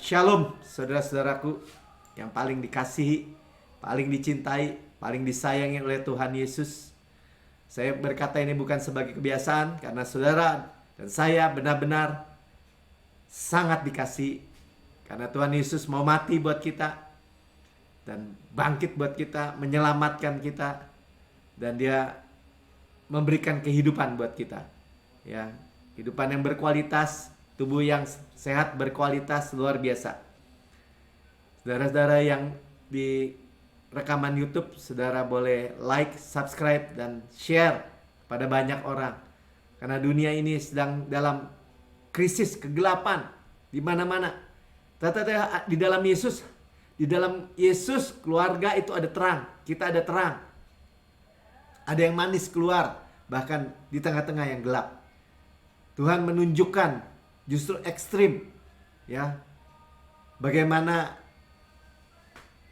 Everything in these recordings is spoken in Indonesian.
Shalom saudara-saudaraku yang paling dikasihi, paling dicintai, paling disayangi oleh Tuhan Yesus. Saya berkata ini bukan sebagai kebiasaan karena saudara dan saya benar-benar sangat dikasihi. Karena Tuhan Yesus mau mati buat kita dan bangkit buat kita, menyelamatkan kita, dan Dia memberikan kehidupan buat kita. Ya, kehidupan yang berkualitas, tubuh yang sehat berkualitas luar biasa. Saudara-saudara yang di rekaman YouTube, saudara boleh like, subscribe, dan share pada banyak orang. Karena dunia ini sedang dalam krisis kegelapan di mana-mana. Tetapi di dalam Yesus keluarga itu ada terang. Kita ada terang. Ada yang manis keluar bahkan di tengah-tengah yang gelap. Tuhan menunjukkan justru ekstrim, ya, bagaimana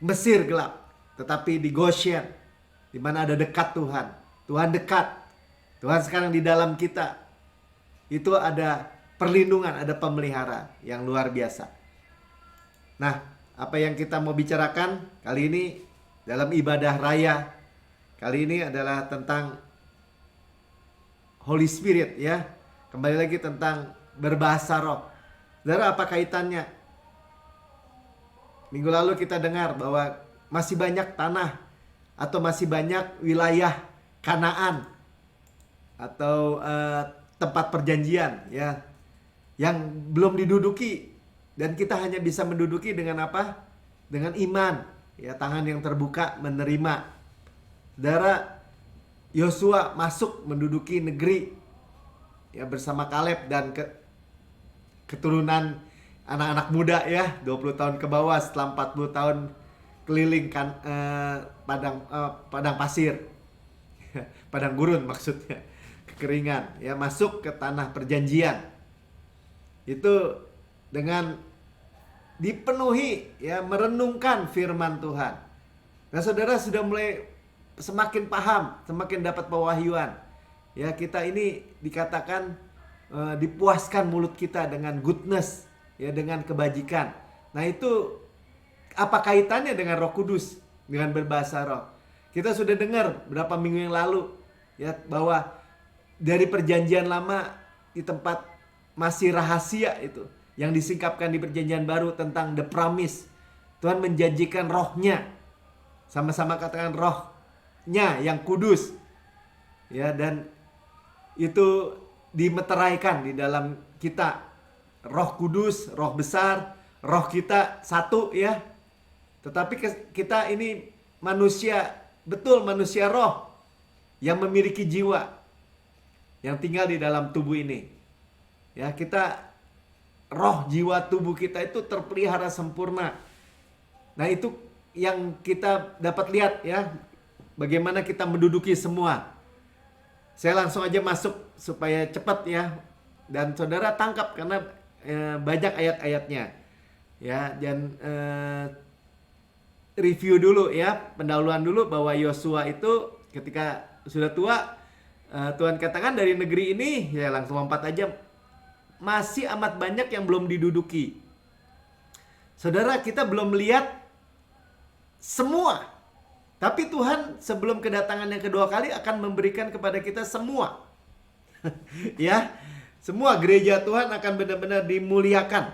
Mesir gelap, tetapi di Goshen, di mana ada dekat Tuhan. Tuhan dekat. Tuhan sekarang di dalam kita. Itu ada perlindungan, ada pemeliharaan yang luar biasa. Nah, apa yang kita mau bicarakan kali ini dalam ibadah raya kali ini adalah tentang Holy Spirit, ya. Kembali lagi tentang berbahasa roh. Saudara, apa kaitannya? Minggu lalu kita dengar bahwa masih banyak tanah atau masih banyak wilayah Kanaan atau tempat perjanjian, ya, yang belum diduduki, dan kita hanya bisa menduduki dengan apa? Dengan iman, ya, tangan yang terbuka menerima. Saudara, Yosua masuk menduduki negeri, ya, bersama Kaleb dan keturunan anak-anak muda, ya, 20 tahun ke bawah setelah 40 tahun keliling kan padang pasir. Padang gurun maksudnya. Kekeringan, ya, masuk ke tanah perjanjian. Itu dengan dipenuhi, ya, merenungkan firman Tuhan. Nah, saudara sudah mulai semakin paham, semakin dapat pewahyuan. Ya, kita ini dikatakan dipuaskan mulut kita dengan goodness, ya, dengan kebajikan. Nah, itu apa kaitannya dengan Roh Kudus, dengan berbahasa roh? Kita sudah dengar berapa minggu yang lalu, ya, bahwa dari perjanjian lama di tempat masih rahasia itu, yang disingkapkan di perjanjian baru tentang the promise, Tuhan menjanjikan rohnya. Sama-sama katakan rohnya yang kudus, ya, dan itu dimeteraikan di dalam kita. Roh Kudus, roh besar, roh kita satu, ya. Tetapi kita ini manusia, betul manusia roh yang memiliki jiwa yang tinggal di dalam tubuh ini. Ya, kita roh, jiwa, tubuh kita itu terpelihara sempurna. Nah, itu yang kita dapat lihat, ya, bagaimana kita menduduki semua. Saya langsung aja masuk supaya cepat, ya, dan saudara tangkap karena banyak ayat-ayatnya, ya. Dan review dulu, ya, pendahuluan dulu bahwa Yosua itu ketika sudah tua, Tuhan katakan dari negeri ini, ya, langsung lompat aja, masih amat banyak yang belum diduduki. Saudara, kita belum melihat semua, tapi Tuhan sebelum kedatangan yang kedua kali akan memberikan kepada kita semua. Ya, semua gereja Tuhan akan benar-benar dimuliakan.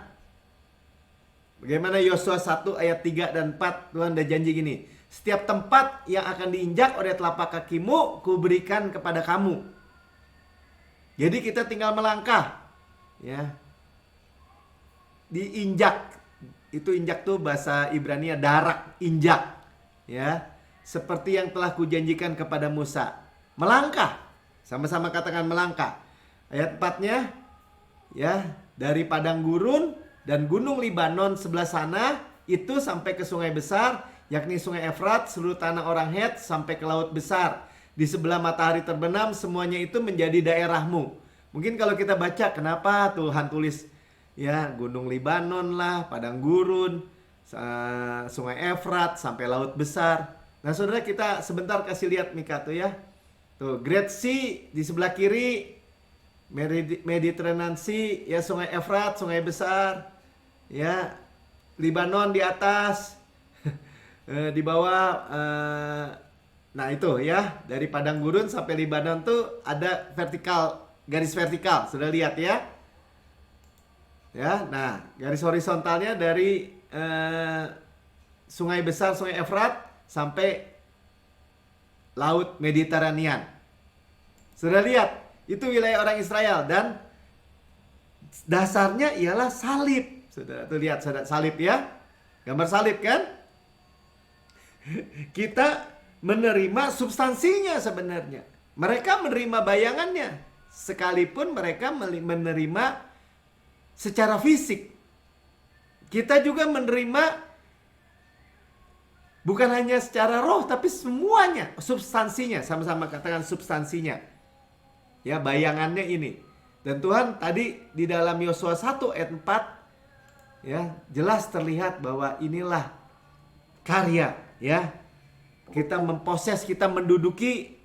Bagaimana Yosua 1 ayat 3 dan 4, Tuhan ada janji gini, setiap tempat yang akan diinjak oleh telapak kakimu, kuberikan kepada kamu. Jadi kita tinggal melangkah, ya, diinjak. Itu injak tuh bahasa Ibrani darak, injak, ya, seperti yang telah kujanjikan kepada Musa. Melangkah, sama-sama katakan melangkah. Ayat 4-nya, ya, dari padang gurun dan gunung Libanon sebelah sana itu sampai ke sungai besar, yakni sungai Efrat, seluruh tanah orang Het sampai ke laut besar. Di sebelah matahari terbenam, semuanya itu menjadi daerahmu. Mungkin kalau kita baca, kenapa Tuhan tulis, ya, gunung Libanon lah, padang gurun, sungai Efrat sampai laut besar. Nah, saudara, kita sebentar kasih lihat Mika tuh, ya. Tuh, Great Sea di sebelah kiri, Mediterranean Sea, ya, sungai Efrat, sungai besar, ya, Libanon di atas, di bawah. Nah itu ya, dari padang gurun sampai Libanon tuh ada vertikal, garis vertikal. Sudah lihat ya? Ya, nah garis horizontalnya dari sungai besar, sungai Efrat sampai Laut Mediterania. Sudah lihat? Itu wilayah orang Israel dan dasarnya ialah salib. Sudah tuh lihat salib ya? Gambar salib kan? Kita menerima substansinya sebenarnya. Mereka menerima bayangannya. Sekalipun mereka menerima secara fisik. Kita juga menerima bukan hanya secara roh, tapi semuanya, substansinya. Sama-sama katakan substansinya. Ya, bayangannya ini. Dan Tuhan tadi di dalam Yosua 1 ayat 4 ya, jelas terlihat bahwa inilah karya ya. Kita memproses, kita menduduki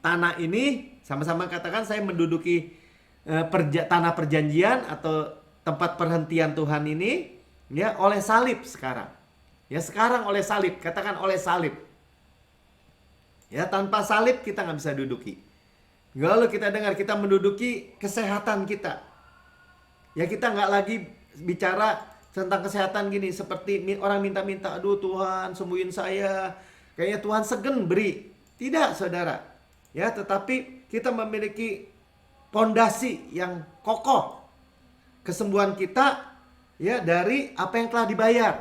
tanah ini. Sama-sama katakan saya menduduki tanah perjanjian atau tempat perhentian Tuhan ini ya oleh salib sekarang. Ya sekarang oleh salib, katakan oleh salib. Ya tanpa salib kita nggak bisa duduki. Lalu kita dengar kita menduduki kesehatan kita. Ya kita nggak lagi bicara tentang kesehatan gini seperti orang minta-minta, aduh Tuhan sembuhin saya. Kayaknya Tuhan segen beri. Tidak saudara. Ya tetapi kita memiliki pondasi yang kokoh. Kesembuhan kita ya dari apa yang telah dibayar.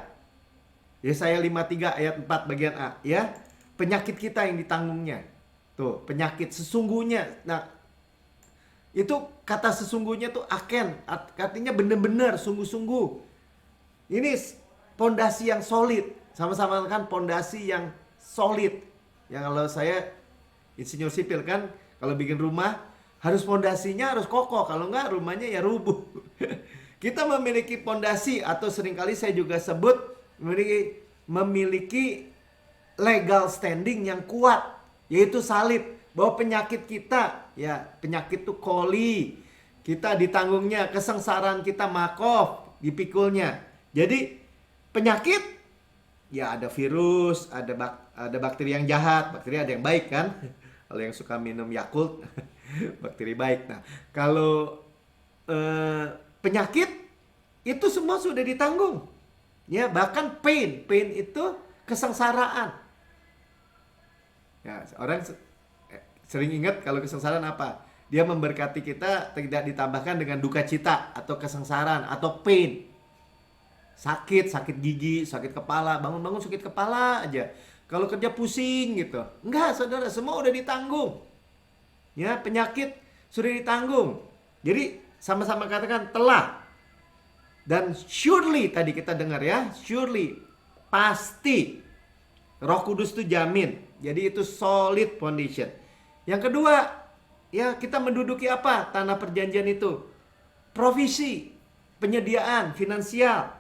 Yesaya 53 ayat 4 bagian A ya. Penyakit kita yang ditanggungnya. Tuh, penyakit sesungguhnya. Nah, itu kata sesungguhnya tuh aken, artinya benar-benar, sungguh-sungguh. Ini pondasi yang solid. Sama-sama kan pondasi yang solid. Yang kalau saya insinyur sipil kan, kalau bikin rumah harus pondasinya harus kokoh. Kalau enggak rumahnya ya rubuh. Kita memiliki pondasi atau seringkali saya juga sebut memiliki legal standing yang kuat. Yaitu salib. Bahwa penyakit kita, ya penyakit itu koli. Kita ditanggungnya, kesengsaraan kita makof, dipikulnya. Jadi penyakit, ya ada virus, ada bakteri yang jahat, bakteri ada yang baik kan. Kalau yang suka minum Yakult, bakteri baik. Nah kalau penyakit, itu semua sudah ditanggung. Ya bahkan pain itu kesengsaraan. Ya, orang sering ingat kalau kesengsaraan apa? Dia memberkati kita tidak ditambahkan dengan duka cita atau kesengsaraan atau pain. Sakit gigi, sakit kepala, bangun-bangun sakit kepala aja. Kalau kerja pusing gitu. Enggak, saudara, semua udah ditanggung. Ya, penyakit sudah ditanggung. Jadi sama-sama katakan telah. Dan surely tadi kita dengar ya, surely pasti. Roh Kudus itu jamin. Jadi itu solid foundation. Yang kedua, ya kita menduduki apa? Tanah perjanjian itu. Provisi, penyediaan finansial.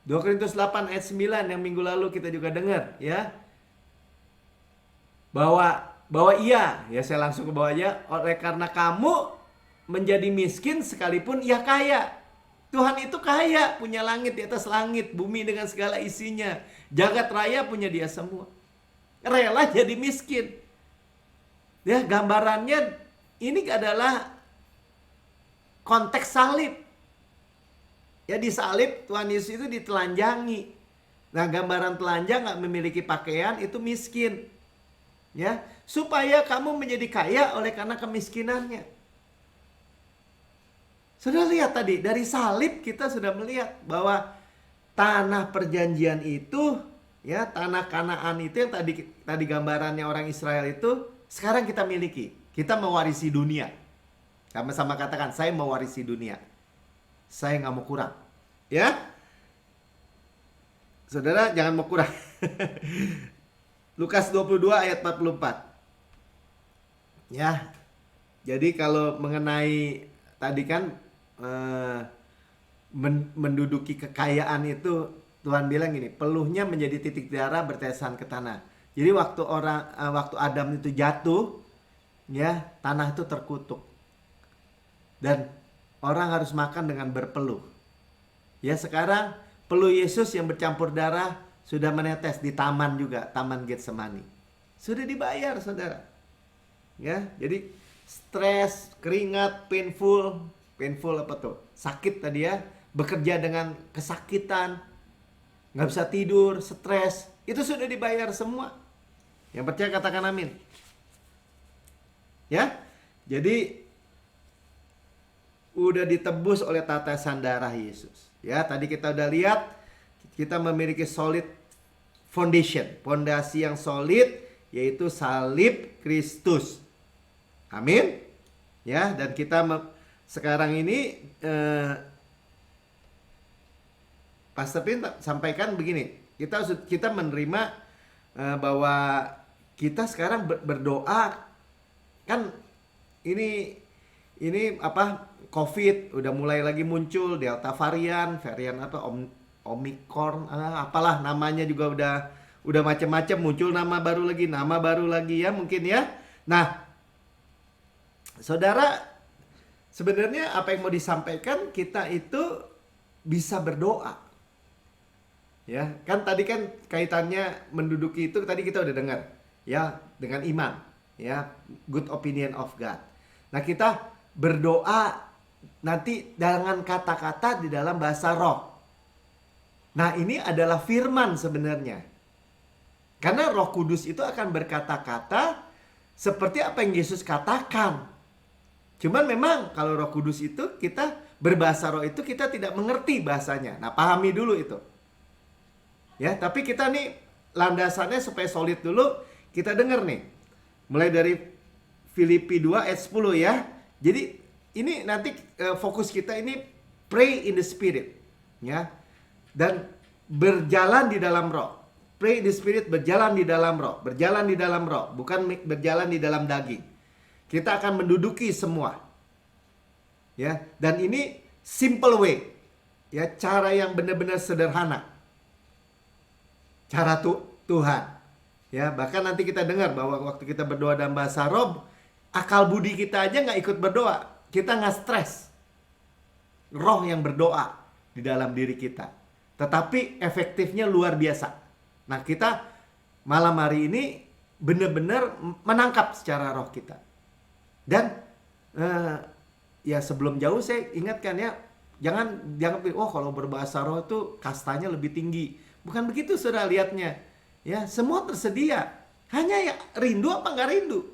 2 Korintus 8 ayat 9 yang minggu lalu kita juga dengar ya. Bahwa iya, ya saya langsung ke bawah aja. Oleh karena kamu menjadi miskin sekalipun ia kaya. Tuhan itu kaya, punya langit di atas langit, bumi dengan segala isinya. Jagat raya punya dia semua. Rela jadi miskin. Ya, gambarannya ini adalah konteks salib. Ya di salib Tuhan Yesus itu ditelanjangi. Nah, gambaran telanjang nggak memiliki pakaian itu miskin. Ya, supaya kamu menjadi kaya oleh karena kemiskinannya. Sudah lihat tadi dari salib kita sudah melihat bahwa tanah perjanjian itu ya tanah Kanaan itu yang tadi gambarannya orang Israel itu sekarang kita miliki. Kita mewarisi dunia. Sama-sama katakan saya mewarisi dunia. Saya nggak mau kurang. Ya. Saudara jangan mau kurang. Lukas 22 ayat 44. Ya. Jadi kalau mengenai tadi kan menduduki kekayaan itu Tuhan bilang gini, peluhnya menjadi titik darah bertetesan ke tanah. Jadi waktu Adam itu jatuh, ya tanah itu terkutuk dan orang harus makan dengan berpeluh. Ya sekarang Peluh Yesus yang bercampur darah sudah menetes di taman juga, Taman Getsemani. Sudah dibayar, saudara. Ya, jadi stres, keringat, painful apa tuh? Sakit tadi ya, bekerja dengan kesakitan, nggak bisa tidur, stres, itu sudah dibayar semua. Yang percaya katakan amin. Ya, jadi udah ditebus oleh tetesan darah Yesus. Ya, tadi kita udah lihat kita memiliki solid foundation, fondasi yang solid, yaitu salib Kristus. Amin. Ya, dan kita sekarang ini Pastor Pin sampaikan begini, kita menerima bahwa kita sekarang berdoa, kan ini apa, COVID udah mulai lagi muncul, Delta varian apa, Omicron, apalah namanya juga udah macam-macam, muncul nama baru lagi ya mungkin ya. Nah, saudara, sebenarnya apa yang mau disampaikan, kita itu bisa berdoa. Ya, kan tadi kan kaitannya menduduki itu tadi kita udah dengar ya, dengan iman ya, good opinion of God. Nah, kita berdoa nanti dengan kata-kata di dalam bahasa roh. Nah, ini adalah firman sebenarnya. Karena Roh Kudus itu akan berkata-kata seperti apa yang Yesus katakan. Cuman memang kalau Roh Kudus itu, kita berbahasa roh itu kita tidak mengerti bahasanya. Nah, pahami dulu itu. Ya, tapi kita nih landasannya supaya solid dulu, kita dengar nih. Mulai dari Filipi 2 ayat 10 ya. Jadi ini nanti fokus kita ini pray in the spirit ya. Dan berjalan di dalam roh. Pray in the spirit, berjalan di dalam roh, berjalan di dalam roh, bukan berjalan di dalam daging. Kita akan menduduki semua. Ya, dan ini simple way. Ya, cara yang benar-benar sederhana. Cara Tuhan. Ya, bahkan nanti kita dengar bahwa waktu kita berdoa dalam bahasa roh, akal budi kita aja nggak ikut berdoa. Kita nggak stres. Roh yang berdoa di dalam diri kita. Tetapi efektifnya luar biasa. Nah, kita malam hari ini benar-benar menangkap secara roh kita. Dan ya sebelum jauh saya ingatkan ya, jangan kalau berbahasa roh itu kastanya lebih tinggi. Bukan begitu, saudara, lihatnya. Ya, semua tersedia. Hanya ya rindu apa nggak rindu.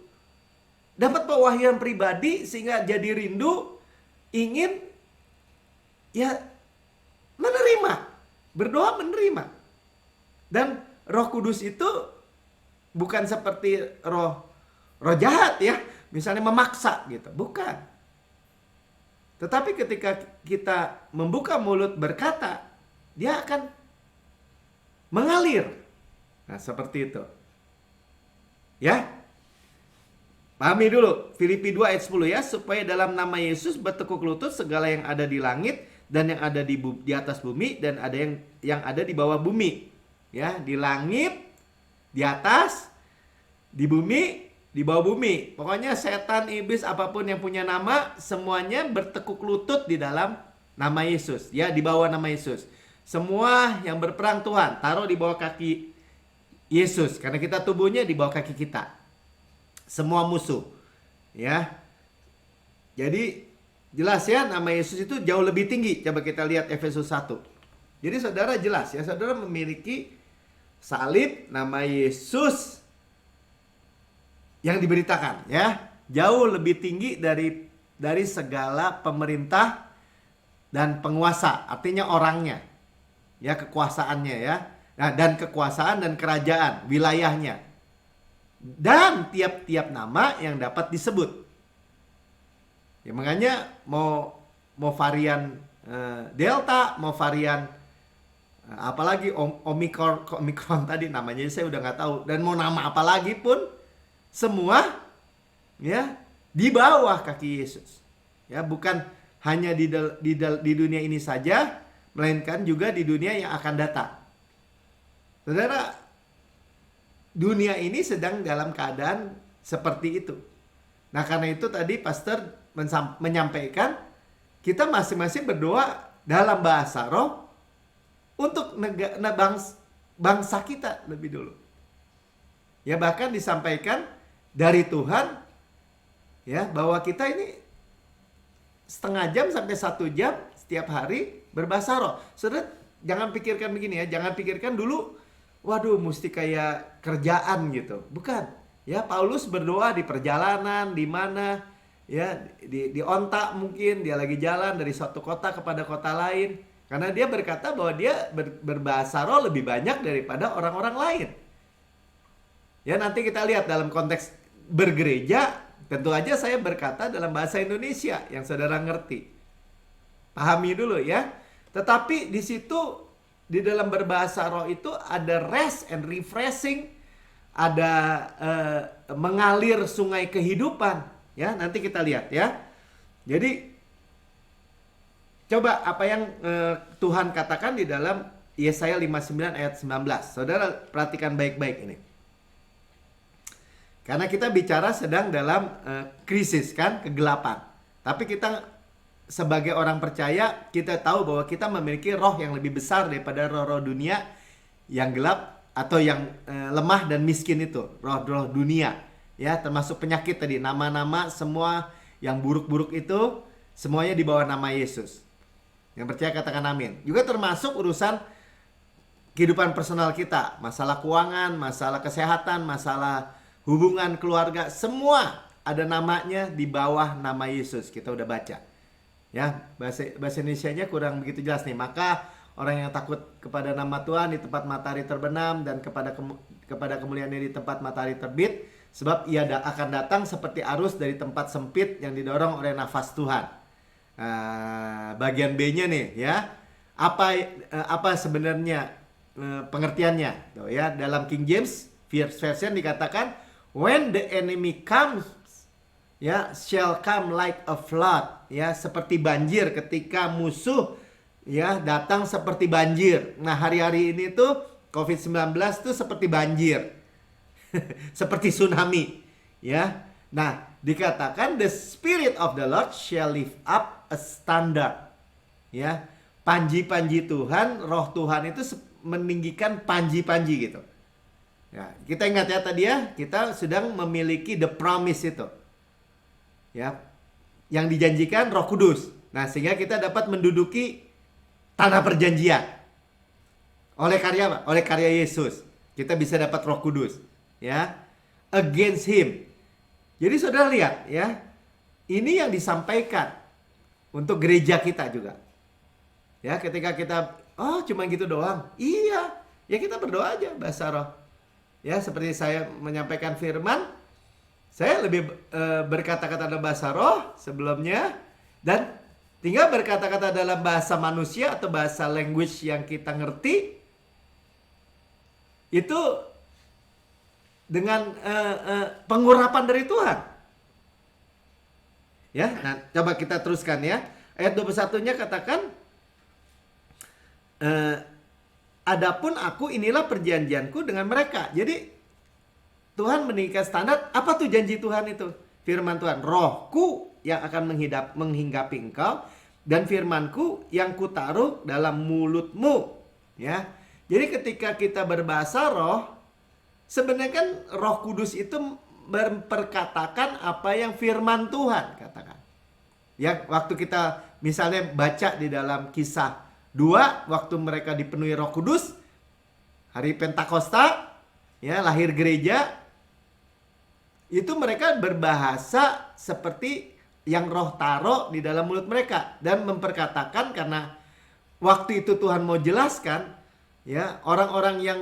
Dapat pewahyuan pribadi sehingga jadi rindu, ingin ya menerima, berdoa menerima. Dan Roh Kudus itu bukan seperti roh jahat ya, misalnya memaksa gitu, bukan. Tetapi ketika kita membuka mulut berkata, dia akan mengalir. Nah, seperti itu. Ya. Pahami dulu Filipi 2 ayat 10 ya, supaya dalam nama Yesus bertekuk lutut segala yang ada di langit dan yang ada di atas bumi dan ada yang ada di bawah bumi. Ya, di langit, di atas, di bumi, di bawah bumi. Pokoknya setan, iblis, apapun yang punya nama, semuanya bertekuk lutut di dalam nama Yesus. Ya, di bawah nama Yesus. Semua yang berperang Tuhan taruh di bawah kaki Yesus, karena kita tubuhnya di bawah kaki kita. Semua musuh. Ya. Jadi jelas ya, nama Yesus itu jauh lebih tinggi. Coba kita lihat Efesus 1. Jadi saudara jelas ya, saudara memiliki salib nama Yesus yang diberitakan ya, jauh lebih tinggi dari segala pemerintah dan penguasa, artinya orangnya. Ya, kekuasaannya ya. Nah, dan kekuasaan dan kerajaan, wilayahnya. Dan tiap-tiap nama yang dapat disebut. Ya, makanya mau varian Delta, mau varian apalagi Omicron tadi namanya saya udah nggak tahu, dan mau nama apa lagi pun semua ya di bawah kaki Yesus. Ya, bukan hanya di dunia ini saja, melainkan juga di dunia yang akan datang. Saudara, dunia ini sedang dalam keadaan seperti itu. Nah, karena itu tadi pastor menyampaikan kita masing-masing berdoa dalam bahasa roh untuk bangsa kita lebih dulu. Ya, bahkan disampaikan dari Tuhan ya bahwa kita ini setengah jam sampai 1 jam setiap hari berbahasa roh. Saudara, jangan pikirkan begini ya, jangan pikirkan dulu, waduh mesti kayak kerjaan gitu. Bukan. Ya, Paulus berdoa di perjalanan, di mana ya, di ontak mungkin dia lagi jalan dari suatu kota kepada kota lain. Karena dia berkata bahwa dia berbahasa roh lebih banyak daripada orang-orang lain. Ya, nanti kita lihat dalam konteks bergereja, tentu aja saya berkata dalam bahasa Indonesia yang saudara ngerti. Pahami dulu ya. Tetapi di situ, di dalam berbahasa roh itu ada rest and refreshing, ada mengalir sungai kehidupan. Ya, nanti kita lihat ya. Jadi coba apa yang Tuhan katakan di dalam Yesaya 59 ayat 19. Saudara perhatikan baik-baik ini. Karena kita bicara sedang dalam krisis kan, kegelapan. Tapi kita sebagai orang percaya, kita tahu bahwa kita memiliki roh yang lebih besar daripada roh-roh dunia yang gelap atau yang lemah dan miskin itu. Roh-roh dunia. Ya, termasuk penyakit tadi. Nama-nama semua yang buruk-buruk itu, semuanya di bawah nama Yesus. Yang percaya katakan amin. Juga termasuk urusan kehidupan personal kita. Masalah keuangan, masalah kesehatan, masalah hubungan keluarga, semua ada namanya di bawah nama Yesus. Kita udah baca. Ya, bahasa Indonesianya kurang begitu jelas nih. Maka orang yang takut kepada nama Tuhan di tempat matahari terbenam dan kepada kemuliaannya di tempat matahari terbit, sebab ia akan datang seperti arus dari tempat sempit yang didorong oleh nafas Tuhan. Bagian B-nya nih ya. Apa sebenarnya pengertiannya? Tuh ya, dalam King James Version dikatakan, when the enemy comes, ya, shall come like a flood, ya, seperti banjir ketika musuh ya datang seperti banjir. Nah, hari-hari ini tuh COVID-19 tuh seperti banjir. Seperti tsunami, ya. Nah, dikatakan the spirit of the Lord shall lift up a standard. Ya, panji-panji Tuhan, roh Tuhan itu meninggikan panji-panji gitu. Ya, kita ingat ya tadi ya, kita sedang memiliki the promise itu. Ya. Yang dijanjikan Roh Kudus. Nah, sehingga kita dapat menduduki tanah perjanjian. Oleh karya apa? Oleh karya Yesus. Kita bisa dapat Roh Kudus, ya. Against him. Jadi saudara lihat ya, ini yang disampaikan untuk gereja kita juga. Ya, ketika kita cuma gitu doang. Iya, ya kita berdoa aja bahasa roh. Ya, seperti saya menyampaikan firman, saya lebih berkata-kata dalam bahasa roh sebelumnya, dan tinggal berkata-kata dalam bahasa manusia atau bahasa language yang kita ngerti, itu dengan pengurapan dari Tuhan. Ya, nah coba kita teruskan ya. Ayat 21-nya katakan, adapun aku, inilah perjanjianku dengan mereka. Jadi Tuhan meninggikan standar. Apa tuh janji Tuhan itu? Firman Tuhan, rohku yang akan menghinggapi engkau, dan firmanku yang kutaruh dalam mulutmu. Ya, jadi ketika kita berbahasa roh, sebenarnya kan Roh Kudus itu memperkatakan apa yang firman Tuhan katakan. Ya, waktu kita misalnya baca di dalam Kisah 2, waktu mereka dipenuhi Roh Kudus, hari Pentakosta, ya, lahir gereja, itu mereka berbahasa seperti yang Roh taruh di dalam mulut mereka, dan memperkatakan, karena waktu itu Tuhan mau jelaskan, ya, orang-orang yang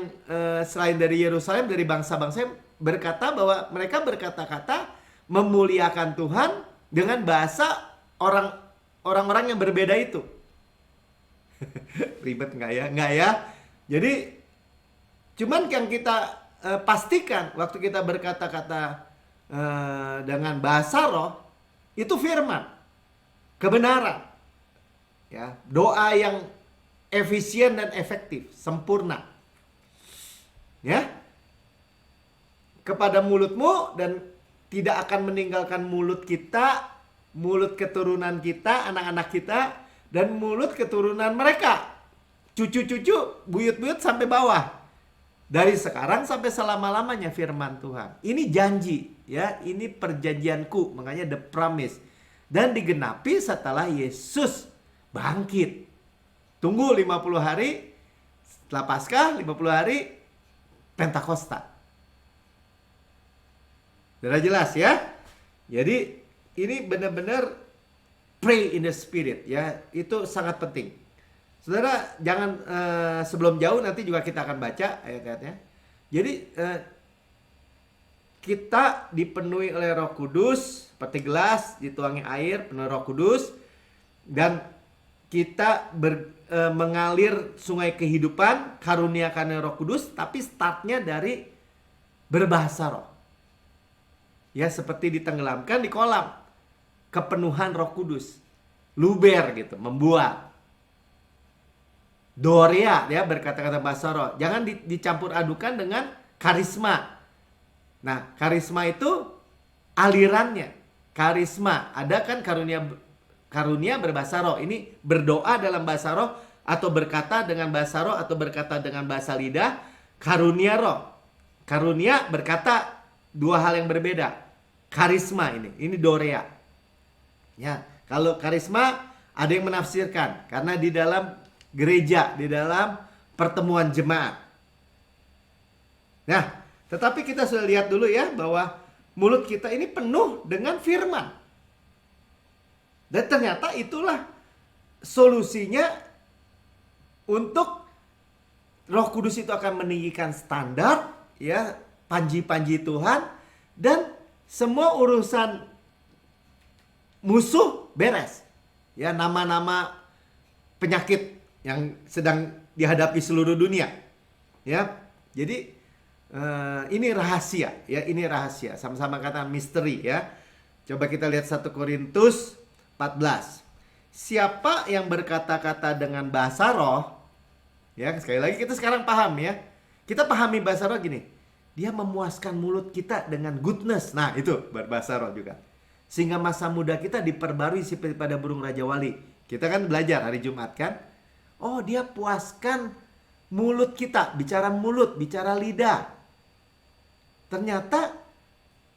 selain dari Yerusalem, dari bangsa-bangsa, berkata bahwa mereka berkata-kata memuliakan Tuhan dengan bahasa orang-orang yang berbeda itu. Ribet nggak ya? Nggak ya? Jadi cuman yang kita pastikan waktu kita berkata-kata dengan bahasa roh, itu firman, kebenaran, ya, doa yang efisien dan efektif, sempurna, ya, kepada mulutmu, dan tidak akan meninggalkan mulut kita, mulut keturunan kita, anak-anak kita, dan mulut keturunan mereka. cucu-cucu, buyut-buyut sampai bawah. Dari sekarang sampai selama-lamanya firman Tuhan. Ini janji, ya, ini perjanjianku, makanya the promise. Dan digenapi setelah Yesus bangkit. Tunggu 50 hari, setelah Paskah 50 hari Pentakosta. Sudah jelas ya? Jadi ini benar-benar pray in the spirit, ya. Itu sangat penting. Saudara, jangan sebelum jauh nanti juga kita akan baca ayat-ayatnya. Jadi kita dipenuhi oleh Roh Kudus, seperti gelas dituangi air penuh Roh Kudus, dan kita mengalir sungai kehidupan karuniakan Roh Kudus, tapi startnya dari berbahasa roh. Ya, seperti ditenggelamkan di kolam, kepenuhan Roh Kudus, luber gitu, membuat. Dorea, ya, berkata-kata bahasa roh. Jangan dicampur adukan dengan karisma. Nah, karisma itu alirannya. Karisma, ada kan karunia berbahasa roh. Ini berdoa dalam bahasa roh, atau berkata dengan bahasa roh, atau berkata dengan bahasa lidah. Karunia roh. Karunia berkata dua hal yang berbeda. Karisma ini dorea. Ya, kalau karisma ada yang menafsirkan karena di dalam gereja, di dalam pertemuan jemaat. Nah, tetapi kita sudah lihat dulu ya bahwa mulut kita ini penuh dengan firman. Dan ternyata itulah solusinya untuk Roh Kudus itu akan meninggikan standar, ya, panji-panji Tuhan, dan semua urusan musuh beres. Ya, nama-nama penyakit yang sedang dihadapi seluruh dunia. Ya. Jadi ini rahasia, ya, ini rahasia. Sama-sama kata misteri, ya. Coba kita lihat 1 Korintus 14. Siapa yang berkata-kata dengan bahasa roh, ya, sekali lagi kita sekarang paham, ya. Kita pahami bahasa roh gini. Dia memuaskan mulut kita dengan goodness. Nah, itu berbahasa roh juga. Sehingga masa muda kita diperbarui seperti pada burung Raja Wali. Kita kan belajar hari Jumat kan. Oh, dia puaskan mulut kita. Bicara mulut, bicara lidah. Ternyata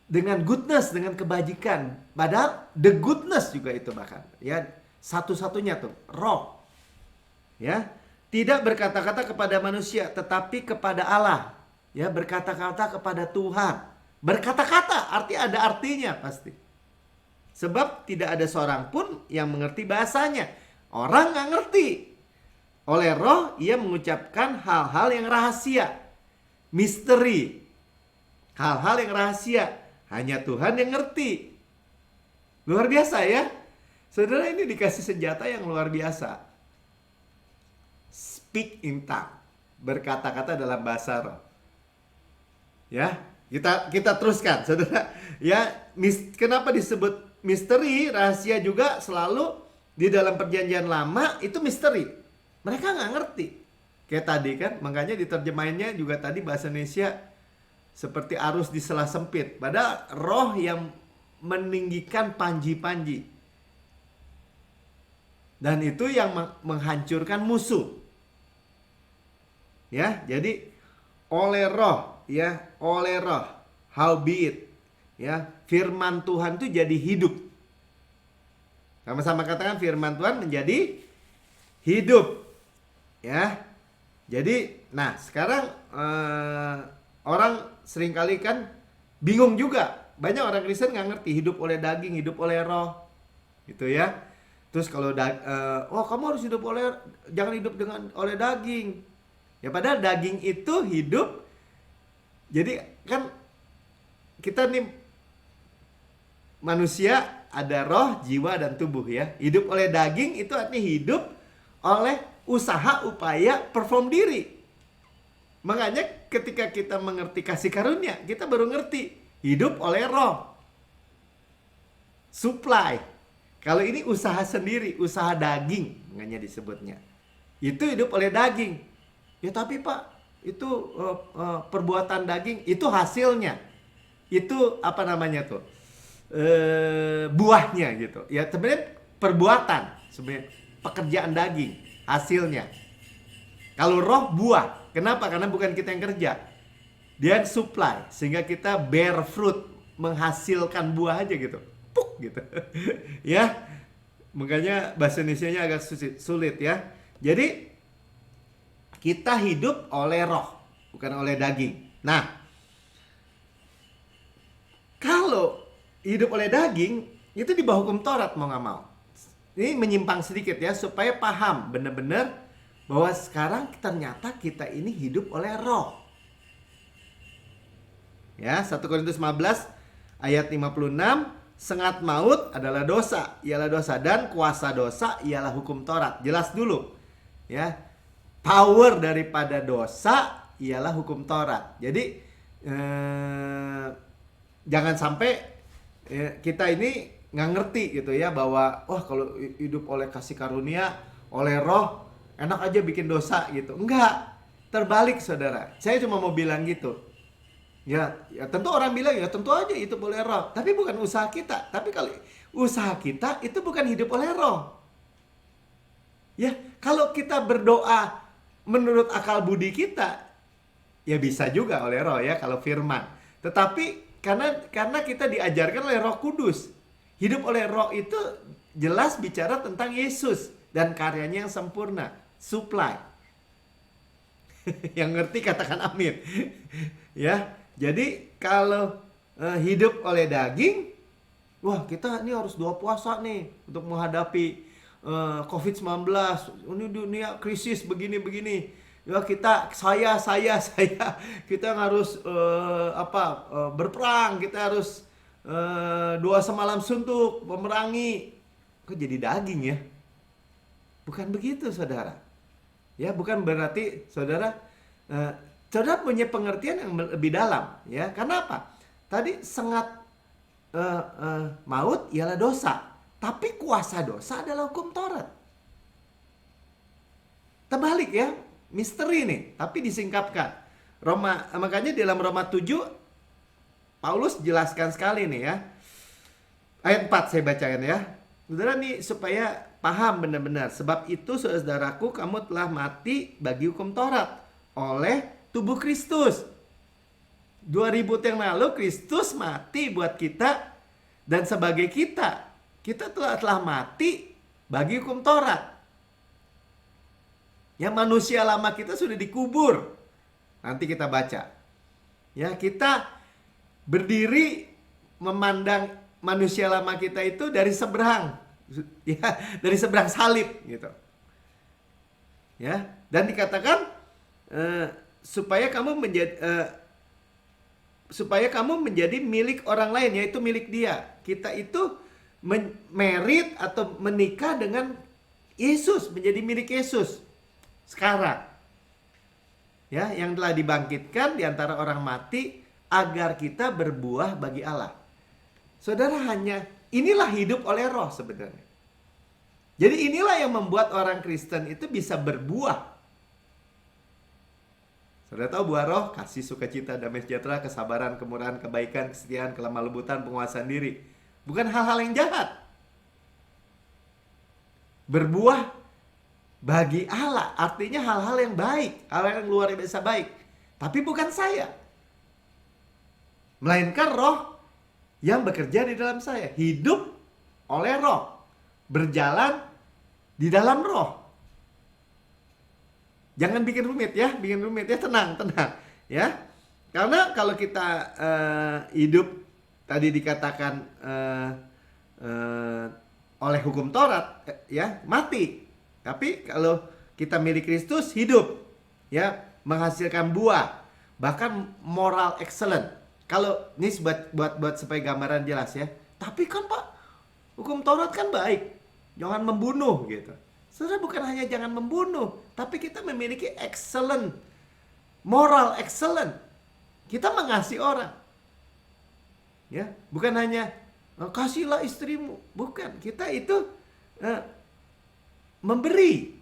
dengan goodness, dengan kebajikan. Padahal the goodness juga itu bahkan. Ya, satu-satunya tuh, roh. Ya, tidak berkata-kata kepada manusia, tetapi kepada Allah. Ya, berkata-kata kepada Tuhan. Berkata-kata, ada artinya pasti. Sebab tidak ada seorang pun yang mengerti bahasanya. Orang nggak ngerti. Oleh roh ia mengucapkan hal-hal yang rahasia. Misteri. Hal-hal yang rahasia. Hanya Tuhan yang ngerti. Luar biasa ya. Saudara, ini dikasih senjata yang luar biasa. Speak in tongue. Berkata-kata dalam bahasa roh. Ya, kita teruskan, saudara. Ya, kenapa disebut misteri? Rahasia juga selalu di dalam perjanjian lama itu misteri. Mereka nggak ngerti. Kayak tadi kan, makanya diterjemahinnya juga tadi bahasa Indonesia seperti arus di sela sempit. Padahal roh yang meninggikan panji-panji. Dan itu yang menghancurkan musuh. Ya, jadi oleh roh, ya, oleh roh, howbeit, ya, firman Tuhan itu jadi hidup. Sama-sama katakan firman Tuhan menjadi hidup. Ya. Jadi, nah, sekarang orang seringkali kan bingung juga. Banyak orang Kristen nggak ngerti hidup oleh daging, hidup oleh roh. Gitu ya. Terus kalau kamu harus hidup jangan hidup oleh daging. Ya, padahal daging itu hidup. Jadi kan kita nih manusia ada roh, jiwa, dan tubuh, ya. Hidup oleh daging itu artinya hidup oleh usaha upaya perform diri. Makanya ketika kita mengerti kasih karunia, kita baru ngerti hidup oleh roh. Supply. Kalau ini usaha sendiri, usaha daging makanya disebutnya. Itu hidup oleh daging. Ya tapi Pak, itu perbuatan daging, itu hasilnya. Itu apa namanya tuh? Buahnya gitu. Ya sebenarnya perbuatan, sebenarnya pekerjaan daging, hasilnya. Kalau roh buah. Kenapa? Karena bukan kita yang kerja. Dia supply sehingga kita bear fruit, menghasilkan buah aja gitu. Puk gitu. Ya. Makanya bahasa Indonesianya agak sulit ya. Jadi kita hidup oleh roh, bukan oleh daging. Nah, kalau hidup oleh daging itu di bawah hukum Taurat mau nggak mau. Ini menyimpang sedikit ya supaya paham benar-benar bahwa sekarang ternyata kita ini hidup oleh roh. Ya, 1 Korintus 15 ayat 56, sengat maut adalah dosa, ialah dosa, dan kuasa dosa ialah hukum Taurat. Jelas dulu. Ya. Power daripada dosa ialah hukum Taurat. Jadi jangan sampai kita ini nggak ngerti gitu ya bahwa wah kalau hidup oleh kasih karunia, oleh roh, enak aja bikin dosa gitu. Enggak. Terbalik saudara. Saya cuma mau bilang gitu. Ya tentu orang bilang ya tentu aja itu boleh roh, tapi bukan usaha kita. Tapi kalau usaha kita itu bukan hidup oleh roh. Ya, kalau kita berdoa menurut akal budi kita, ya bisa juga oleh roh ya kalau firman. Tetapi karena kita diajarkan oleh Roh Kudus, hidup oleh roh itu jelas bicara tentang Yesus dan karyanya yang sempurna, supply. Yang ngerti katakan amin. Ya. Jadi kalau hidup oleh daging, wah kita ini harus doa puasa nih untuk menghadapi COVID-19. Ini dunia krisis begini-begini. Ya saya kita harus berperang, kita harus doa semalam suntuk memerangi. Kok jadi daging ya? Bukan begitu saudara. Ya bukan berarti saudara punya pengertian yang lebih dalam, ya. Karena apa? Tadi sengat maut ialah dosa, tapi kuasa dosa adalah hukum Taurat. Terbalik ya, misteri nih, tapi disingkapkan. Makanya dalam Roma 7 Paulus jelaskan sekali nih ya. Ayat 4 saya bacakan ya. Saudara nih supaya paham benar-benar. Sebab itu saudaraku, kamu telah mati bagi hukum Taurat oleh tubuh Kristus. 2000 yang lalu Kristus mati buat kita, dan sebagai kita telah mati bagi hukum Taurat. Ya, manusia lama kita sudah dikubur. Nanti kita baca. Ya, kita berdiri memandang manusia lama kita itu dari seberang. Ya, dari seberang salib gitu. Ya, dan dikatakan supaya kamu menjadi milik orang lain, yaitu milik dia. Kita itu merit atau menikah dengan Yesus, menjadi milik Yesus sekarang. Ya, yang telah dibangkitkan di antara orang mati agar kita berbuah bagi Allah. Saudara, inilah hidup oleh roh sebenarnya. Jadi inilah yang membuat orang Kristen itu bisa berbuah. Saudara tahu buah roh, kasih, sukacita, damai sejahtera, kesabaran, kemurahan, kebaikan, kesetiaan, kelemah lembutan, penguasaan diri. Bukan hal-hal yang jahat. Berbuah bagi Allah artinya hal-hal yang baik, hal yang luar biasa baik. Tapi bukan saya, melainkan roh yang bekerja di dalam saya. Hidup oleh roh, berjalan di dalam roh. Jangan bikin rumit ya, tenang ya. Karena kalau kita hidup tadi dikatakan oleh hukum Taurat, ya mati. Tapi kalau kita milik Kristus, hidup, ya menghasilkan buah, bahkan moral excellent. Kalau ini buat supaya gambaran jelas ya. Tapi kan Pak, hukum Taurat kan baik, jangan membunuh gitu. Saudara, bukan hanya jangan membunuh, tapi kita memiliki excellent, moral excellent. Kita mengasihi orang. Ya, bukan hanya kasihlah istrimu, bukan. Kita itu memberi.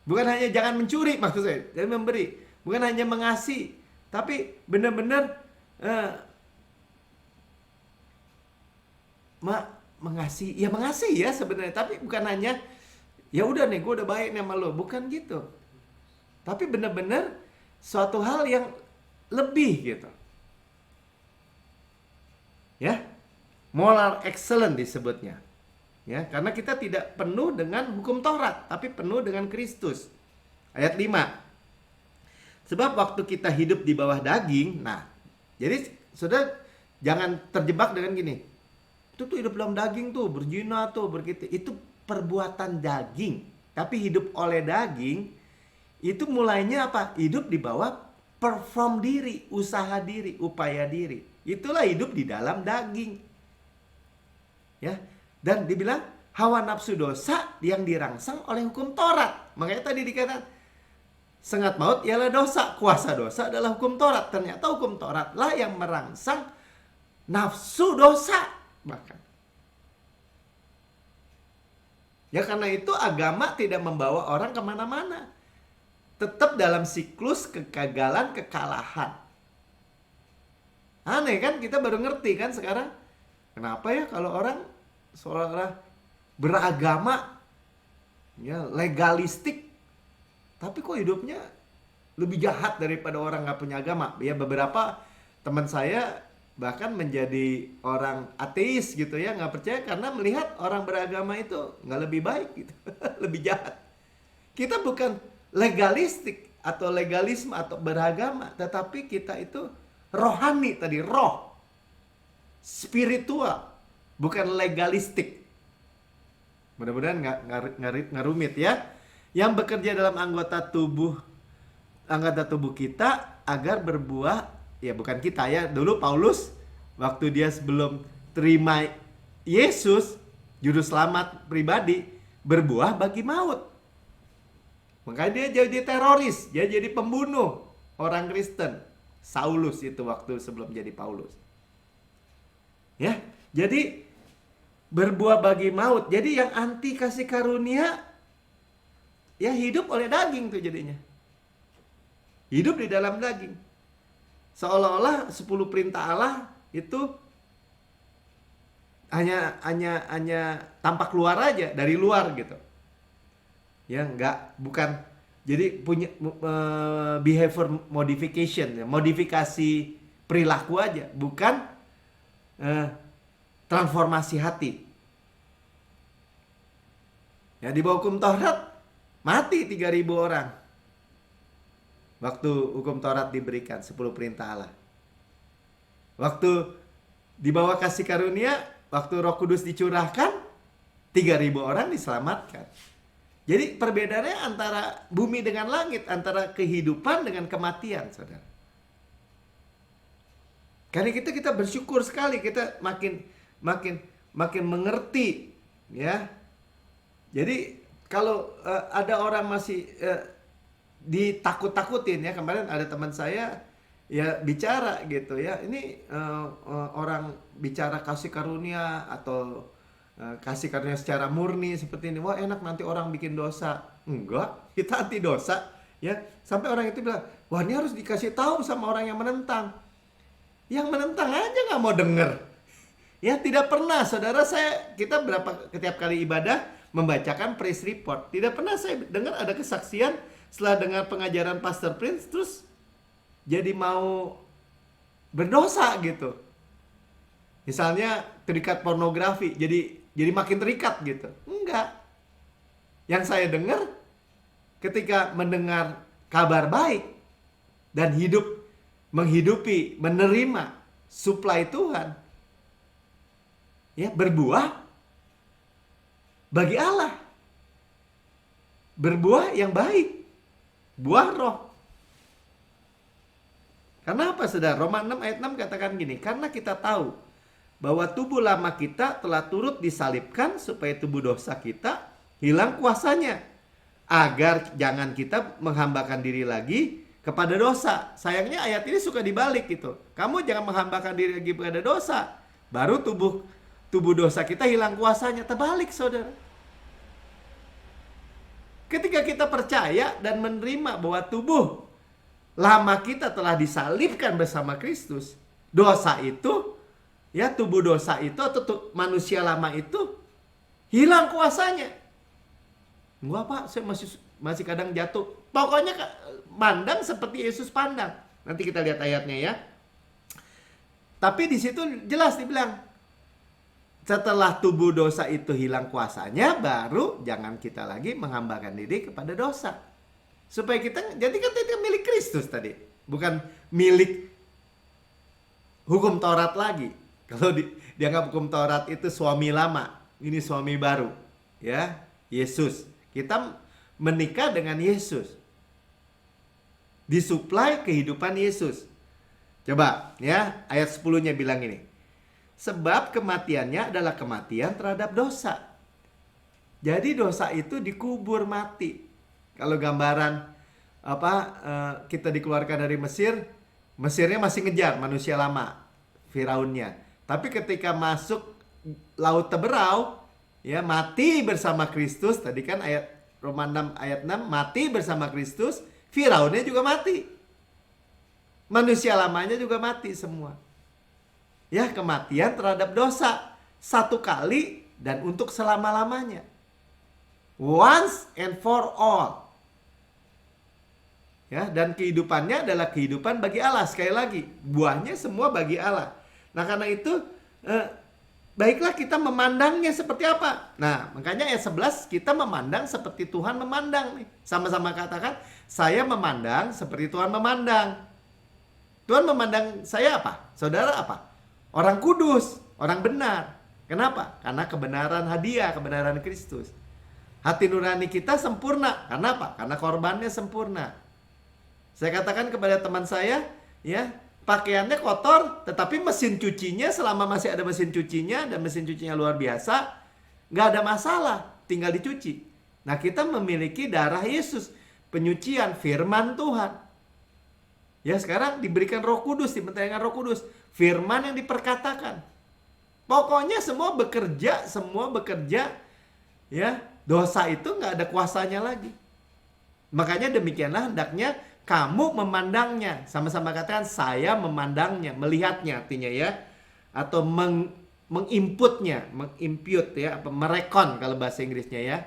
Bukan hanya jangan mencuri, maksud saya, dan memberi. Bukan hanya mengasihi, tapi benar-benar mengasihi ya sebenarnya, tapi bukan hanya ya udah nih gue udah baik nih sama lo. Bukan gitu. Tapi benar-benar suatu hal yang lebih gitu. Ya, moral excellence disebutnya. Ya, karena kita tidak penuh dengan hukum Taurat, tapi penuh dengan Kristus. Ayat 5. Sebab waktu kita hidup di bawah daging, nah, jadi saudara jangan terjebak dengan gini. Itu tuh hidup dalam daging tuh, berzina tuh, begitu. Itu perbuatan daging. Tapi hidup oleh daging, itu mulainya apa? Hidup di bawah perform diri, usaha diri, upaya diri. Itulah hidup di dalam daging. Ya, dan dibilang hawa nafsu dosa yang dirangsang oleh hukum Taurat. Makanya tadi dikatakan sengat maut ialah dosa, kuasa dosa adalah hukum Taurat. Ternyata hukum Taurat lah yang merangsang nafsu dosa bahkan. Ya karena itu agama tidak membawa orang kemana-mana. Tetap dalam siklus kegagalan, kekalahan. Aneh kan, kita baru ngerti kan sekarang. Kenapa ya kalau orang seolah-olah beragama, ya legalistik, tapi kok hidupnya lebih jahat daripada orang nggak punya agama. Ya beberapa teman saya bahkan menjadi orang ateis gitu ya, nggak percaya karena melihat orang beragama itu nggak lebih baik gitu, lebih jahat. Kita bukan legalistik atau legalisme atau beragama, tetapi kita itu rohani tadi, roh, spiritual, bukan legalistik. Mudah-mudahan nggak rumit ya. Yang bekerja dalam anggota tubuh kita agar berbuah, ya bukan kita ya. Dulu Paulus waktu dia sebelum terima Yesus juru selamat pribadi, berbuah bagi maut. Makanya dia jadi teroris, dia jadi pembunuh orang Kristen. Saulus itu waktu sebelum jadi Paulus. Ya, jadi berbuah bagi maut. Jadi yang anti kasih karunia ya hidup oleh daging tuh jadinya. Hidup di dalam daging. Seolah-olah 10 perintah Allah itu hanya tampak luar aja, dari luar gitu. Ya bukan. Jadi punya behavior modification, ya, modifikasi perilaku aja, bukan transformasi hati. Ya di bawah hukum Taurat mati 3.000 orang. Waktu hukum Taurat diberikan 10 perintah Allah. Waktu di bawah kasih karunia, waktu Roh Kudus dicurahkan, 3.000 orang diselamatkan. Jadi perbedaannya antara bumi dengan langit, antara kehidupan dengan kematian, saudara. Karena kita bersyukur sekali, kita makin mengerti, ya. Jadi kalau ada orang masih ditakut-takutin ya, kemarin ada teman saya ya bicara gitu ya, ini orang bicara kasih karunia atau kasih karunia secara murni seperti ini, wah enak nanti orang bikin dosa. Enggak, kita anti dosa ya. Sampai orang itu bilang, wah ini harus dikasih tahu sama orang yang menentang. Yang menentang aja nggak mau denger. Ya tidak pernah, saudara kita setiap kali ibadah membacakan praise report. Tidak pernah saya dengar ada kesaksian setelah dengar pengajaran Pastor Prince terus jadi mau berdosa gitu. Misalnya terikat pornografi, jadi makin terikat gitu. Enggak. Yang saya dengar ketika mendengar kabar baik dan menghidupi, menerima suplai Tuhan, ya berbuah bagi Allah. Berbuah yang baik. Buah roh. Karena apa saudara? Roma 6 ayat 6 katakan gini. Karena kita tahu bahwa tubuh lama kita telah turut disalibkan supaya tubuh dosa kita hilang kuasanya. Agar jangan kita menghambakan diri lagi kepada dosa. Sayangnya ayat ini suka dibalik gitu. Kamu jangan menghambakan diri lagi kepada dosa. Baru tubuh dosa kita hilang kuasanya. Terbalik saudara. Ketika kita percaya dan menerima bahwa tubuh lama kita telah disalibkan bersama Kristus, dosa itu, ya tubuh dosa itu atau manusia lama itu hilang kuasanya. Enggak Pak, saya masih kadang jatuh. Pokoknya pandang seperti Yesus pandang. Nanti kita lihat ayatnya ya. Tapi di situ jelas dibilang, setelah tubuh dosa itu hilang kuasanya, baru jangan kita lagi menghambakan diri kepada dosa. Supaya kita, jadi kan kita milik Kristus tadi. Bukan milik hukum Taurat lagi. Kalau dianggap hukum Taurat itu suami lama, ini suami baru. Ya, Yesus. Kita menikah dengan Yesus. Disuplai kehidupan Yesus. Coba ya, ayat 10-nya bilang ini. Sebab kematiannya adalah kematian terhadap dosa. Jadi dosa itu dikubur mati. Kalau gambaran kita dikeluarkan dari Mesir, Mesirnya masih ngejar manusia lama, Firaunnya. Tapi ketika masuk Laut Teberau, ya mati bersama Kristus. Tadi kan Roma 6 ayat 6, mati bersama Kristus, Firaunnya juga mati. Manusia lamanya juga mati semua. Ya, kematian terhadap dosa satu kali dan untuk selama-lamanya. Once and for all. Ya, dan kehidupannya adalah kehidupan bagi Allah. Sekali lagi, buahnya semua bagi Allah. Nah, karena itu baiklah kita memandangnya seperti apa. Nah, makanya ayat 11 kita memandang seperti Tuhan memandang nih. Sama-sama katakan, saya memandang seperti Tuhan memandang. Tuhan memandang saya apa? Saudara apa? Orang kudus, orang benar. Kenapa? Karena kebenaran hadiah, kebenaran Kristus. Hati nurani kita sempurna. Karena apa? Karena korbannya sempurna. Saya katakan kepada teman saya, ya, pakaiannya kotor, tetapi mesin cucinya selama masih ada mesin cucinya dan mesin cucinya luar biasa, nggak ada masalah, tinggal dicuci. Nah, kita memiliki darah Yesus, penyucian firman Tuhan. Ya, sekarang diberikan Roh Kudus, dimentengkan Roh Kudus, firman yang diperkatakan. Pokoknya semua bekerja, ya, dosa itu nggak ada kuasanya lagi. Makanya demikianlah hendaknya kamu memandangnya. Sama-sama katakan, saya memandangnya, melihatnya artinya ya, atau menginputnya, mengimpute ya, merekon kalau bahasa Inggrisnya ya.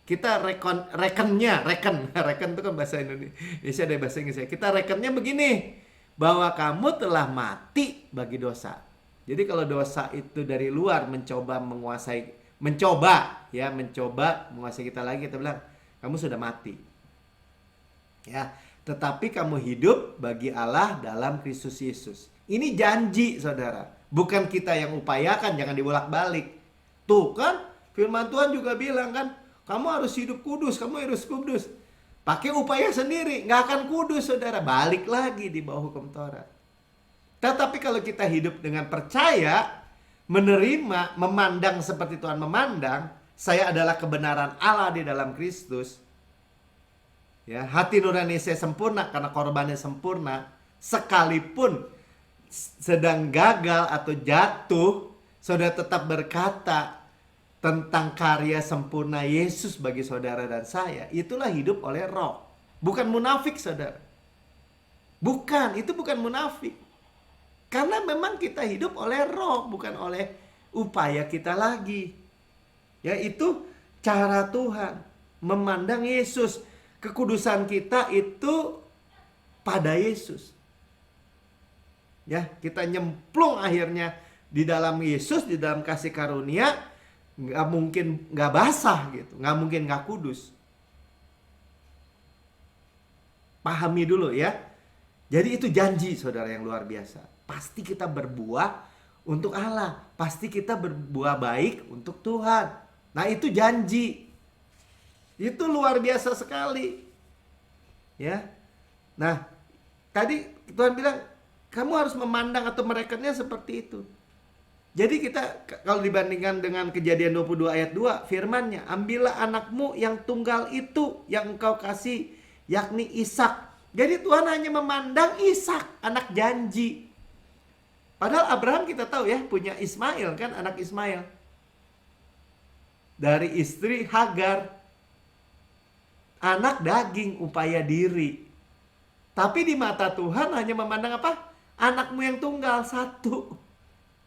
Kita reken itu kan bahasa Indonesia, ada bahasa Inggris ya. Kita rekennya begini, bahwa kamu telah mati bagi dosa. Jadi kalau dosa itu dari luar mencoba menguasai kita lagi, kita bilang kamu sudah mati. Ya, tetapi kamu hidup bagi Allah dalam Kristus Yesus. Ini janji, saudara. Bukan kita yang upayakan, jangan dibolak-balik. Tuh kan, firman Tuhan juga bilang kan, kamu harus hidup kudus, kamu harus kudus. Pakai upaya sendiri, nggak akan kudus, saudara. Balik lagi di bawah hukum Taurat. Tetapi kalau kita hidup dengan percaya, menerima, memandang seperti Tuhan memandang, saya adalah kebenaran Allah di dalam Kristus. Ya, hati nurani saya sempurna karena korbannya sempurna. Sekalipun sedang gagal atau jatuh, saudara tetap berkata tentang karya sempurna Yesus bagi saudara dan saya. Itulah hidup oleh Roh. Bukan munafik, saudara. Itu bukan munafik. Karena memang kita hidup oleh Roh, bukan oleh upaya kita lagi. Ya, itu cara Tuhan memandang Yesus. Kekudusan kita itu pada Yesus. Ya, kita nyemplung akhirnya di dalam Yesus, di dalam kasih karunia. Nggak mungkin nggak basah gitu, nggak mungkin nggak kudus. Pahami dulu ya. Jadi itu janji, saudara, yang luar biasa. Pasti kita berbuah untuk Allah, pasti kita berbuah baik untuk Tuhan. Nah, itu janji. Itu luar biasa sekali. Ya. Nah, tadi Tuhan bilang kamu harus memandang atau merekennya seperti itu. Jadi kita kalau dibandingkan dengan Kejadian 22 ayat 2, firman-Nya, ambillah anakmu yang tunggal itu yang engkau kasih, yakni Ishak. Jadi Tuhan hanya memandang Ishak, anak janji. Padahal Abraham kita tahu ya, punya Ismail kan, anak Ismail. Dari istri Hagar. Anak daging, upaya diri. Tapi di mata Tuhan hanya memandang apa? Anakmu yang tunggal, satu.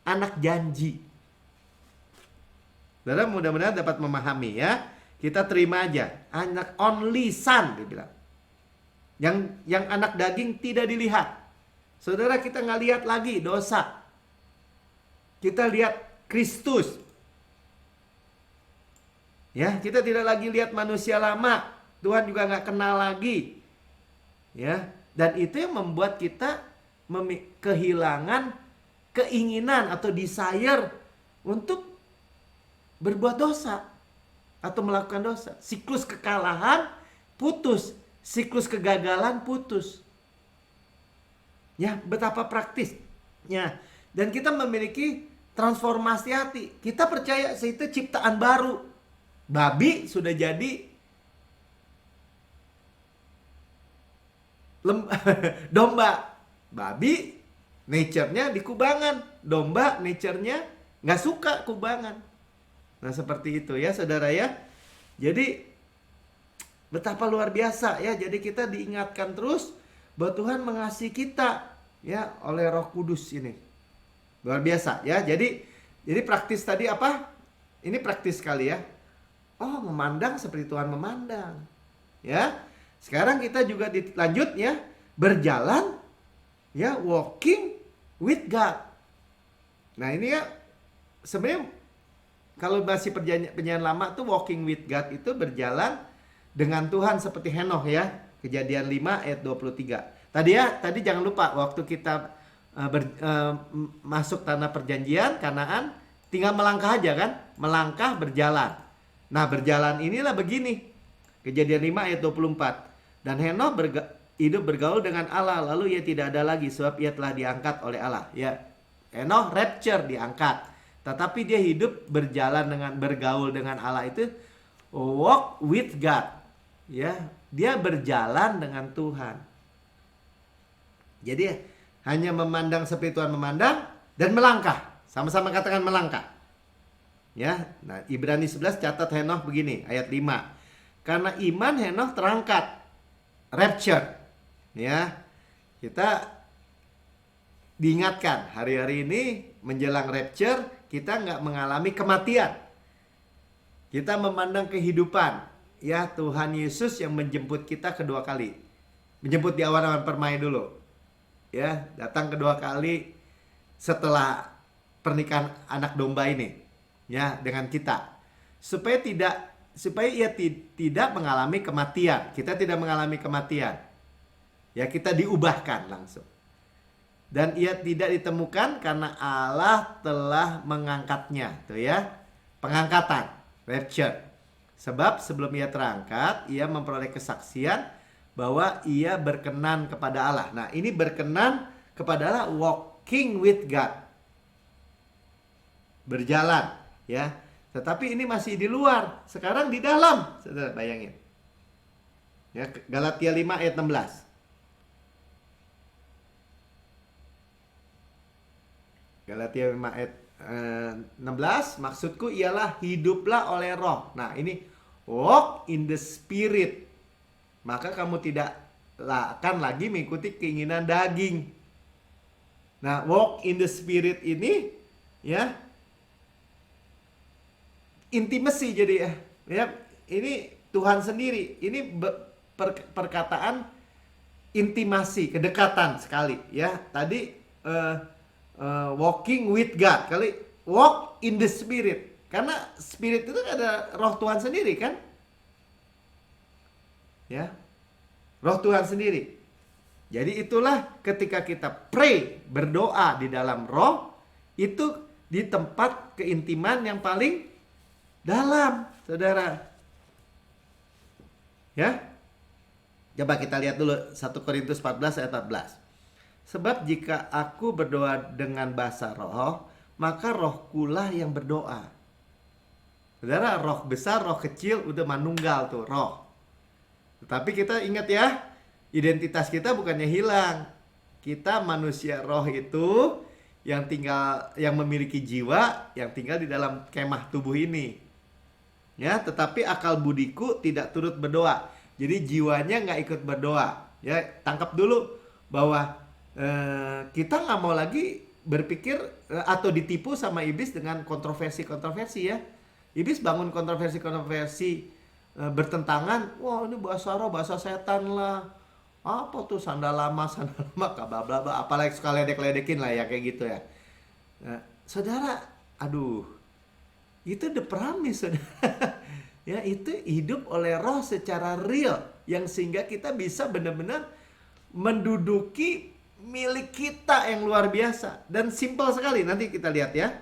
Anak janji. Saudara, mudah-mudahan dapat memahami ya. Kita terima aja. Anak only son, dia bilang. Yang anak daging tidak dilihat. Saudara, kita nggak lihat lagi dosa. Kita lihat Kristus. Ya, kita tidak lagi lihat manusia lama. Tuhan juga nggak kenal lagi. Ya, dan itu yang membuat kita kehilangan keinginan atau desire untuk berbuat dosa atau melakukan dosa. Siklus kekalahan putus, siklus kegagalan putus. Ya, betapa praktisnya. Dan kita memiliki transformasi hati. Kita percaya itu ciptaan baru. Babi sudah jadi domba. Babi nature-nya di kubangan. Domba nature-nya nggak suka kubangan. Nah, seperti itu ya saudara ya. Jadi betapa luar biasa ya. Jadi kita diingatkan terus bahwa Tuhan mengasihi kita ya oleh Roh Kudus ini. Luar biasa ya. Jadi praktis tadi apa? Ini praktis sekali ya. Oh, memandang seperti Tuhan memandang. Ya. Sekarang kita juga lanjut ya, berjalan ya, walking with God. Nah, ini ya sebenarnya kalau masih perjanjian lama tuh walking with God itu berjalan dengan Tuhan seperti Henokh ya. Kejadian 5 ayat 23. Tadi jangan lupa waktu kita masuk tanah perjanjian Kanaan, tinggal melangkah aja kan? Melangkah berjalan. Nah, berjalan inilah begini. Kejadian 5 ayat 24. Dan Henokh hidup bergaul dengan Allah, lalu ia tidak ada lagi sebab ia telah diangkat oleh Allah. Ya, Henokh rapture, diangkat. Tetapi dia hidup bergaul dengan Allah itu walk with God. Ya, dia berjalan dengan Tuhan. Jadi hanya memandang seperti Tuhan memandang dan melangkah. Sama-sama katakan melangkah. Ya, nah Ibrani 11 catat Henokh begini, ayat 5. Karena iman Henokh terangkat, rapture. Ya, kita diingatkan hari-hari ini menjelang rapture kita nggak mengalami kematian. Kita memandang kehidupan. Ya, Tuhan Yesus yang menjemput kita kedua kali. Menjemput di awan-awan permai dulu. Ya, datang kedua kali setelah pernikahan anak domba ini. Ya, dengan kita. Supaya ia tidak mengalami kematian. Kita tidak mengalami kematian. Ya, kita diubahkan langsung. Dan ia tidak ditemukan karena Allah telah mengangkatnya. Tuh ya, pengangkatan, rapture. Sebab sebelum ia terangkat, ia memperoleh kesaksian bahwa ia berkenan kepada Allah. Nah, ini berkenan kepada Allah, walking with God. Berjalan, ya. Tetapi ini masih di luar, sekarang di dalam. Saudara bayangin. Ya, Galatia 5 ayat 16. Galatia 5 ayat 16, maksudku ialah hiduplah oleh roh. Nah, ini walk in the spirit. Maka kamu tidak akan lagi mengikuti keinginan daging. Nah, walk in the spirit ini ya intimacy jadi ya. Ya, ini Tuhan sendiri. Ini perkataan intimasi, kedekatan sekali ya. Tadi walking with God, kali walk in the spirit. Karena spirit itu ada roh Tuhan sendiri kan? Ya. Roh Tuhan sendiri. Jadi itulah ketika kita pray, berdoa di dalam roh, itu di tempat keintiman yang paling dalam, Saudara. Ya. Coba kita lihat dulu 1 Korintus 14 ayat 14. Sebab jika aku berdoa dengan bahasa roh, maka rohkulah yang berdoa. Saudara, roh besar, roh kecil, udah manunggal tuh, roh. Tetapi kita ingat ya, identitas kita bukannya hilang. Kita manusia roh itu yang memiliki jiwa, yang tinggal di dalam kemah tubuh ini. Ya, tetapi akal budiku tidak turut berdoa. Jadi jiwanya nggak ikut berdoa. Ya, tangkap dulu bahwa kita nggak mau lagi berpikir atau ditipu sama iblis dengan kontroversi-kontroversi ya. Iblis bangun kontroversi-kontroversi bertentangan, wah ini bahasa roh, bahasa setan lah. Apa tuh sandal lama, sandal lama, bla bla bla, apalagi suka ledek-ledekin lah ya kayak gitu ya. Saudara, aduh, itu the promise, saudara. Ya, itu hidup oleh roh secara real, yang sehingga kita bisa benar-benar menduduki milik kita yang luar biasa. Dan simpel sekali, nanti kita lihat ya.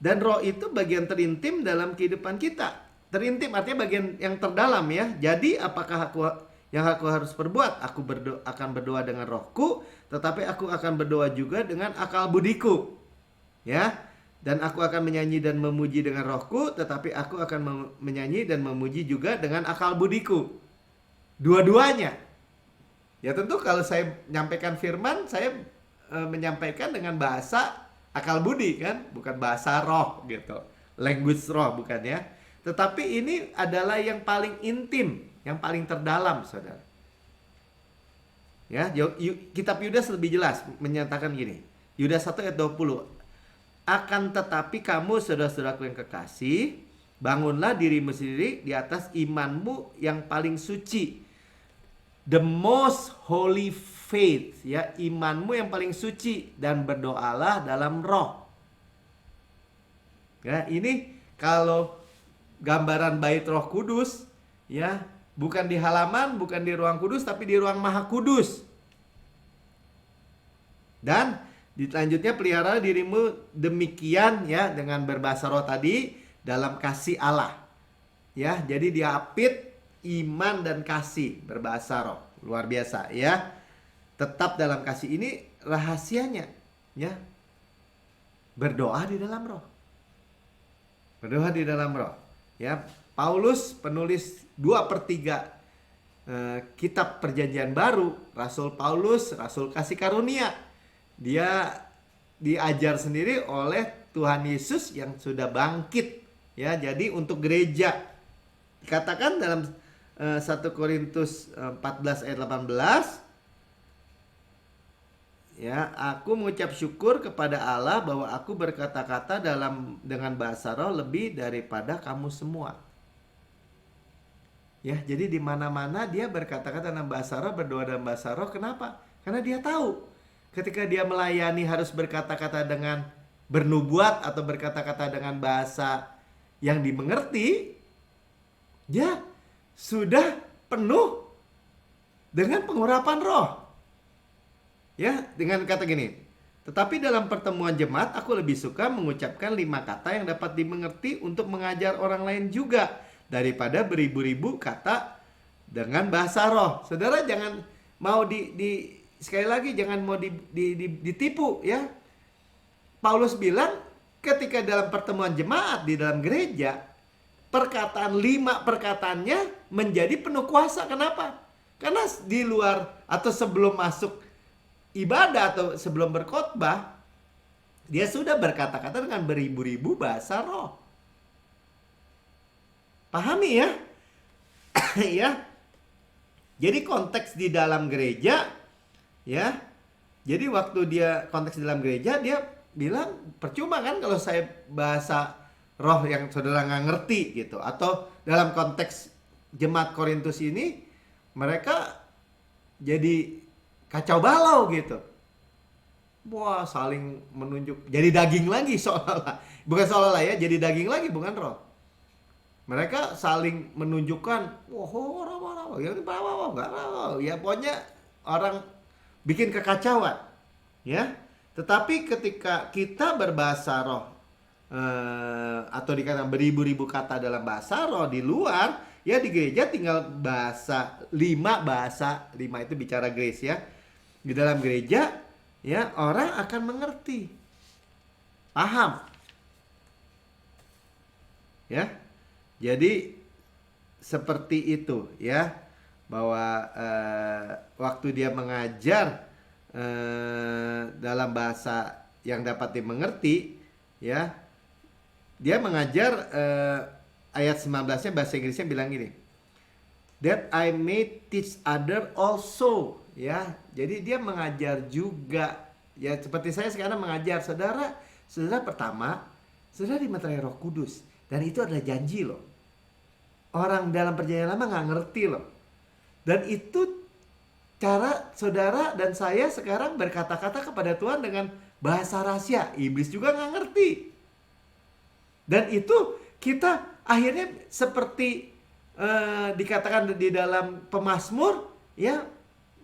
Dan roh itu bagian terintim dalam kehidupan kita. Terintim artinya bagian yang terdalam ya. Jadi apakah aku harus perbuat? Aku akan berdoa dengan rohku, tetapi aku akan berdoa juga dengan akal budiku. Ya. Dan aku akan menyanyi dan memuji dengan rohku, tetapi aku akan menyanyi dan memuji juga dengan akal budiku. Dua-duanya. Ya tentu kalau saya menyampaikan firman, saya menyampaikan dengan bahasa akal budi kan, bukan bahasa roh gitu. Language roh bukan ya. Tetapi ini adalah yang paling intim, yang paling terdalam, saudara. Ya, kitab Yudas lebih jelas menyatakan gini. Yudas 1 ayat 20. Akan tetapi kamu, saudara-saudaraku yang kekasih, bangunlah dirimu sendiri di atas imanmu yang paling suci. The most holy faith, ya, imanmu yang paling suci, dan berdoalah dalam roh. Ya, ini kalau gambaran bait Roh Kudus, ya, bukan di halaman, bukan di ruang kudus, tapi di ruang maha kudus. Dan selanjutnya pelihara dirimu demikian ya, dengan berbahasa roh tadi dalam kasih Allah. Ya, jadi diapit iman dan kasih berbahasa roh. Luar biasa ya. Tetap dalam kasih, ini rahasianya ya. Berdoa di dalam roh. Berdoa di dalam roh. Ya, Paulus penulis 2/3 kitab Perjanjian Baru, Rasul Paulus, Rasul kasih karunia. Dia diajar sendiri oleh Tuhan Yesus yang sudah bangkit ya. Jadi untuk gereja dikatakan dalam 1 Korintus 14 ayat 18 ya, aku mengucap syukur kepada Allah bahwa aku berkata-kata dengan bahasa roh lebih daripada kamu semua. Ya, jadi di mana-mana dia berkata-kata dalam bahasa roh, berdoa dalam bahasa roh. Kenapa? Karena dia tahu ketika dia melayani harus berkata-kata dengan bernubuat atau berkata-kata dengan bahasa yang dimengerti, dia sudah penuh dengan pengurapan roh. Ya, dengan kata gini, tetapi dalam pertemuan jemaat aku lebih suka mengucapkan 5 kata yang dapat dimengerti untuk mengajar orang lain juga, daripada beribu-ribu kata dengan bahasa roh. Saudara jangan mau sekali lagi jangan mau ditipu ya. Paulus bilang ketika dalam pertemuan jemaat di dalam gereja, 5 perkataannya menjadi penuh kuasa. Kenapa? Karena di luar atau sebelum masuk ibadah atau sebelum berkhotbah, dia sudah berkata-kata dengan beribu-ribu bahasa roh. Pahami ya? Ya. Jadi konteks di dalam gereja ya. Jadi waktu dia konteks di dalam gereja, dia bilang percuma kan kalau saya bahasa roh yang saudara nggak ngerti gitu. Atau dalam konteks jemaat Korintus ini, mereka jadi kacau balau gitu. Wah, saling menunjuk, jadi daging lagi seolah-olah. Bukan seolah-olah ya, jadi daging lagi, bukan roh. Mereka saling menunjukkan, ya pokoknya orang bikin kekacauan, ya. Tetapi ketika kita berbahasa roh, atau dikatakan beribu-ribu kata dalam bahasa roh di luar, ya di gereja tinggal bahasa 5 itu bicara grace ya. Di dalam gereja, ya orang akan mengerti, paham, ya. Jadi seperti itu ya, bahwa waktu dia mengajar dalam bahasa yang dapat dimengerti ya, dia mengajar ayat 19-nya bahasa Inggrisnya bilang gini, that I may teach other also ya. Jadi dia mengajar juga ya, seperti saya sekarang mengajar saudara pertama, saudara dimeterai Roh Kudus, dan itu adalah janji loh. orang dalam perjanjian lama nggak ngerti loh. Dan itu cara saudara dan saya sekarang berkata-kata kepada Tuhan dengan bahasa rahasia. Iblis juga nggak ngerti. Dan itu kita akhirnya seperti dikatakan di dalam Pemazmur, ya,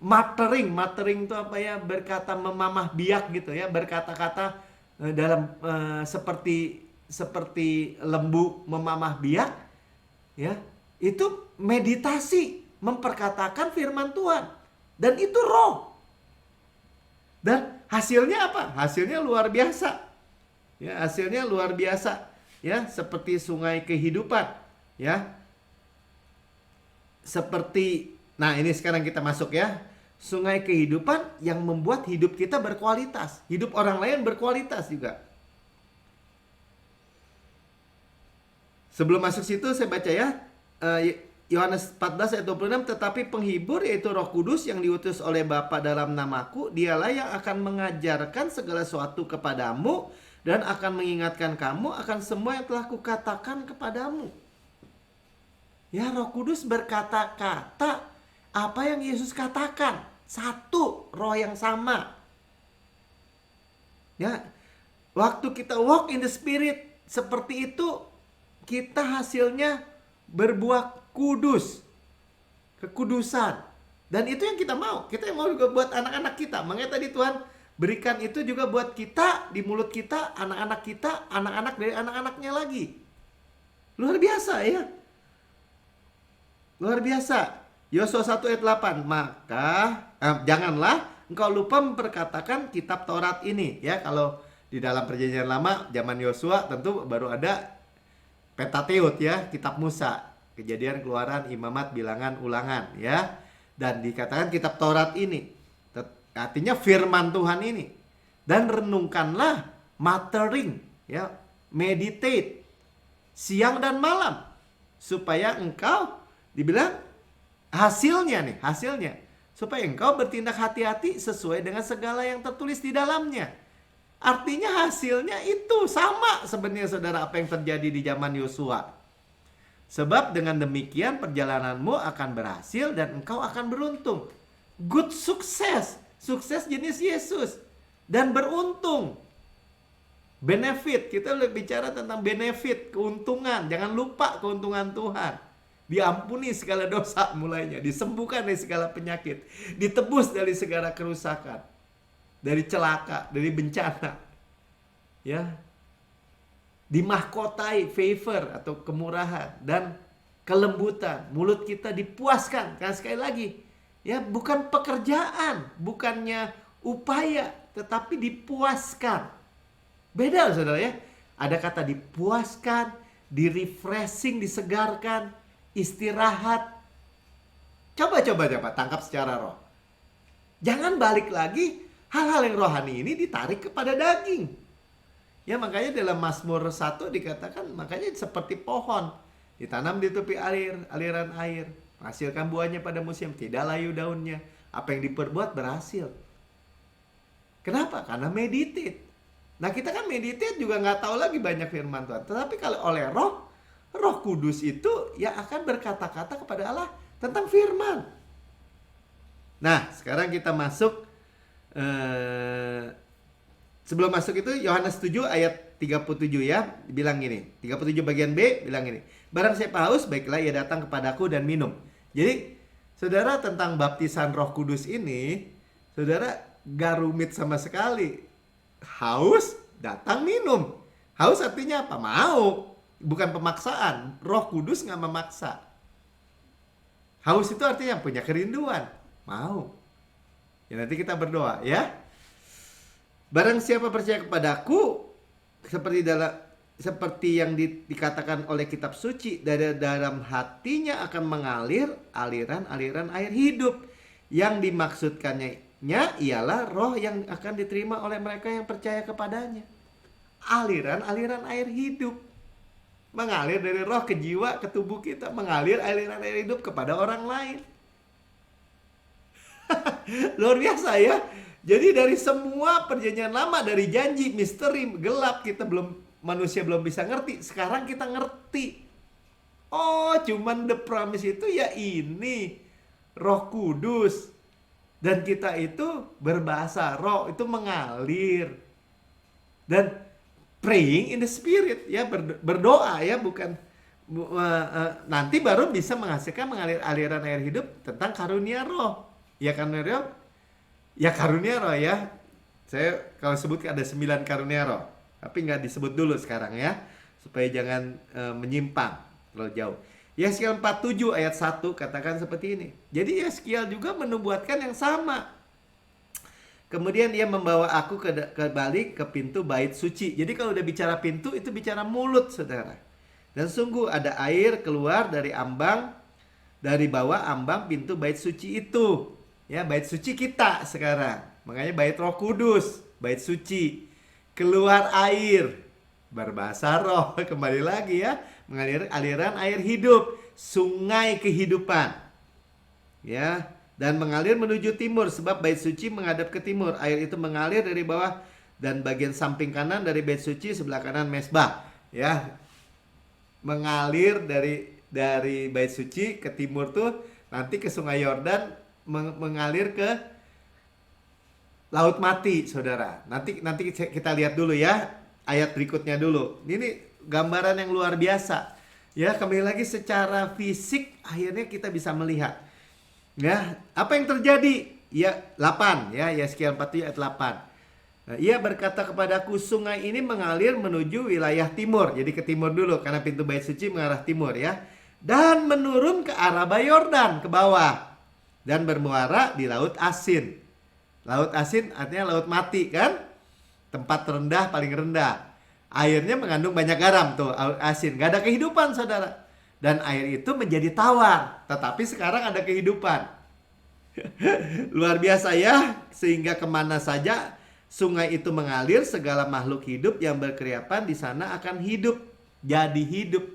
muttering itu apa ya, berkata memamah biak gitu ya, berkata-kata dalam seperti lembu memamah biak, ya, itu meditasi memperkatakan firman Tuhan, dan itu roh, dan hasilnya apa? Hasilnya luar biasa, ya, hasilnya luar biasa, ya, seperti sungai kehidupan, ya, seperti, nah ini sekarang kita masuk ya, sungai kehidupan yang membuat hidup kita berkualitas, hidup orang lain berkualitas juga. Sebelum masuk situ saya baca ya, Yohanes 14 ayat 26, tetapi penghibur yaitu Roh Kudus yang diutus oleh Bapa dalam namaku, dialah yang akan mengajarkan segala sesuatu kepadamu dan akan mengingatkan kamu akan semua yang telah kukatakan kepadamu. Ya, Roh Kudus berkata-kata apa yang Yesus katakan. Satu, roh yang sama. Ya, waktu kita walk in the Spirit seperti itu, kita hasilnya berbuah kudus, kekudusan. Dan itu yang kita mau. Kita yang mau juga buat anak-anak kita. Makanya tadi Tuhan berikan itu juga buat kita, di mulut kita, anak-anak kita, anak-anak dari anak-anaknya lagi. Luar biasa ya. Luar biasa. Yosua 1 ayat 8. Maka janganlah engkau lupa memperkatakan kitab Taurat ini. Ya, kalau di dalam perjanjian lama zaman Yosua tentu baru ada Pentateut ya, kitab Musa. Kejadian, Keluaran, Imamat, Bilangan, Ulangan ya. Dan dikatakan kitab Taurat ini. Artinya firman Tuhan ini. Dan renungkanlah, muttering ya, meditate siang dan malam supaya engkau, dibilang hasilnya nih, hasilnya supaya engkau bertindak hati-hati sesuai dengan segala yang tertulis di dalamnya. Artinya hasilnya itu sama sebenarnya saudara apa yang terjadi di zaman Yosua. Sebab dengan demikian perjalananmu akan berhasil dan engkau akan beruntung. Good sukses, sukses jenis Yesus, dan beruntung. Benefit, kita bicara tentang benefit, keuntungan. Jangan lupa keuntungan Tuhan. Diampuni segala dosa mulainya, disembuhkan dari segala penyakit, ditebus dari segala kerusakan, dari celaka, dari bencana, ya, dimahkotai favor atau kemurahan dan kelembutan. Mulut kita dipuaskan, karena sekali lagi, ya, bukan pekerjaan, bukannya upaya, tetapi dipuaskan. Beda saudara ya, ada kata dipuaskan, di-refreshing, disegarkan, istirahat. Coba tangkap secara roh. Jangan balik lagi hal-hal yang rohani ini ditarik kepada daging. Ya, makanya dalam Mazmur 1 dikatakan, makanya seperti pohon ditanam di tepi aliran air, menghasilkan buahnya pada musim, tidak layu daunnya. Apa yang diperbuat berhasil. Kenapa? Karena meditate. Nah, kita kan meditate juga nggak tahu lagi banyak firman Tuhan. Tetapi kalau oleh Roh Kudus itu ya akan berkata-kata kepada Allah tentang firman. Nah, sekarang kita masuk, sebelum masuk itu Yohanes 7 ayat 37 ya, bilang gini, 37 bagian B bilang gini, barang siapa haus, baiklah ia datang kepadaku dan minum. Jadi, saudara, tentang baptisan Roh Kudus ini, saudara, gak rumit sama sekali. Haus, datang minum. Haus artinya apa? Mau. Bukan pemaksaan. Roh Kudus gak memaksa. Haus itu artinya punya kerinduan. Mau. Ya, nanti kita berdoa ya. Barang siapa percaya kepadaku, seperti yang dikatakan oleh kitab suci, dari dalam hatinya akan mengalir aliran-aliran air hidup. Yang dimaksudkannya ialah roh yang akan diterima oleh mereka yang percaya kepadanya. Aliran-aliran air hidup. Mengalir dari roh ke jiwa, ke tubuh kita. Mengalir aliran air hidup kepada orang lain. Luar biasa ya. Jadi dari semua perjanjian lama, dari janji, misteri, gelap, manusia belum bisa ngerti. Sekarang kita ngerti. Oh, cuman the promise itu ya ini Roh Kudus. Dan kita itu berbahasa roh, itu mengalir. Dan praying in the spirit, ya berdoa ya, bukan nanti baru bisa menghasilkan mengalir aliran air hidup tentang karunia roh. Ya karunia roh, ya karunia roh ya. Saya kalau sebut ada 9 karunia roh, tapi nggak disebut dulu sekarang ya, supaya jangan menyimpang terlalu jauh. Yeskiel 47 ayat 1 katakan seperti ini. Jadi Yeskiel juga menubuatkan yang sama. Kemudian ia membawa aku kembali ke pintu bait suci. Jadi kalau udah bicara pintu, itu bicara mulut, saudara. Dan sungguh ada air keluar dari ambang, dari bawah ambang pintu bait suci itu. Ya, bait suci kita sekarang. Makanya bait Roh Kudus, bait suci. Keluar air, berbahasa roh. Kembali lagi ya, mengalir aliran air hidup, sungai kehidupan. Ya, dan mengalir menuju timur, sebab bait suci menghadap ke timur. Air itu mengalir dari bawah dan bagian samping kanan dari bait suci, sebelah kanan mesbah. Ya, mengalir dari bait suci ke timur tuh nanti ke Sungai Yordan, mengalir ke Laut Mati, saudara. Nanti kita lihat dulu ya ayat berikutnya dulu. Ini gambaran yang luar biasa. Ya, kembali lagi secara fisik akhirnya kita bisa melihat. Ya, apa yang terjadi? Ya, 8 ya, Yeskiel 47 ayat 8. Nah, ia berkata kepadaku, sungai ini mengalir menuju wilayah timur. Jadi ke timur dulu karena pintu bait suci mengarah timur ya. Dan menurun ke arah Yordan ke bawah dan bermuara di Laut Asin. Laut Asin artinya laut mati kan? Tempat rendah, paling rendah. Airnya mengandung banyak garam tuh, asin. Gak ada kehidupan, saudara. Dan air itu menjadi tawar. Tetapi sekarang ada kehidupan. Luar biasa ya. Sehingga kemana saja sungai itu mengalir, segala makhluk hidup yang berkeriapan di sana akan hidup. Jadi hidup.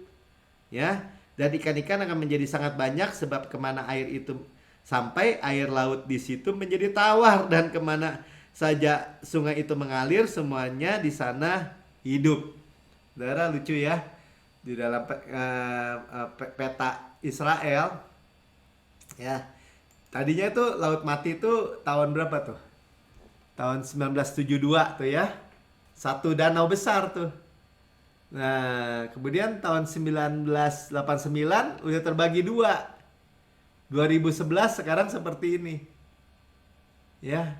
Ya. Dan ikan-ikan akan menjadi sangat banyak, sebab kemana air itu sampai, air laut di situ menjadi tawar. Dan kemana saja sungai itu mengalir, semuanya di sana hidup. Saudara, lucu ya, di dalam peta Israel ya, tadinya itu Laut Mati itu tahun berapa tuh? Tahun 1972 tuh ya, satu danau besar tuh. Nah, kemudian tahun 1989 udah terbagi dua. 2011 sekarang seperti ini ya.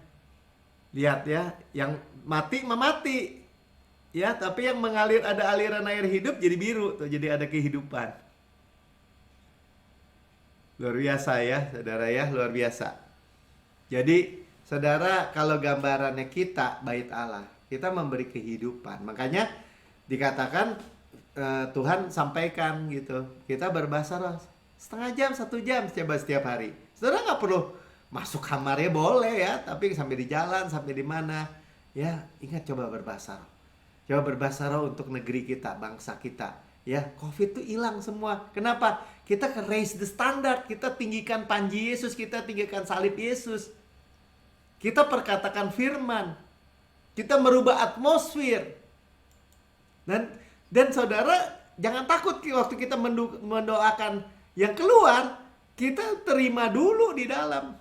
Lihat ya, yang mati memati. Ya, tapi yang mengalir, ada aliran air hidup jadi biru tuh, jadi ada kehidupan. Luar biasa ya, saudara ya, luar biasa. Jadi, saudara, kalau gambarannya kita bait Allah, kita memberi kehidupan. Makanya dikatakan Tuhan sampaikan gitu, kita berbahasa roh setengah jam, 1 jam setiap hari. Saudara nggak perlu masuk kamarnya, boleh ya, tapi sampai di jalan, sampai di mana ya, ingat coba berbahasa roh. Coba berbahasa roh untuk negeri kita, bangsa kita. Ya, COVID itu hilang semua. Kenapa? Kita raise the standard. Kita tinggikan panji Yesus, kita tinggikan salib Yesus. Kita perkatakan firman. Kita merubah atmosfer. Dan saudara, jangan takut waktu kita mendoakan yang keluar, kita terima dulu di dalam.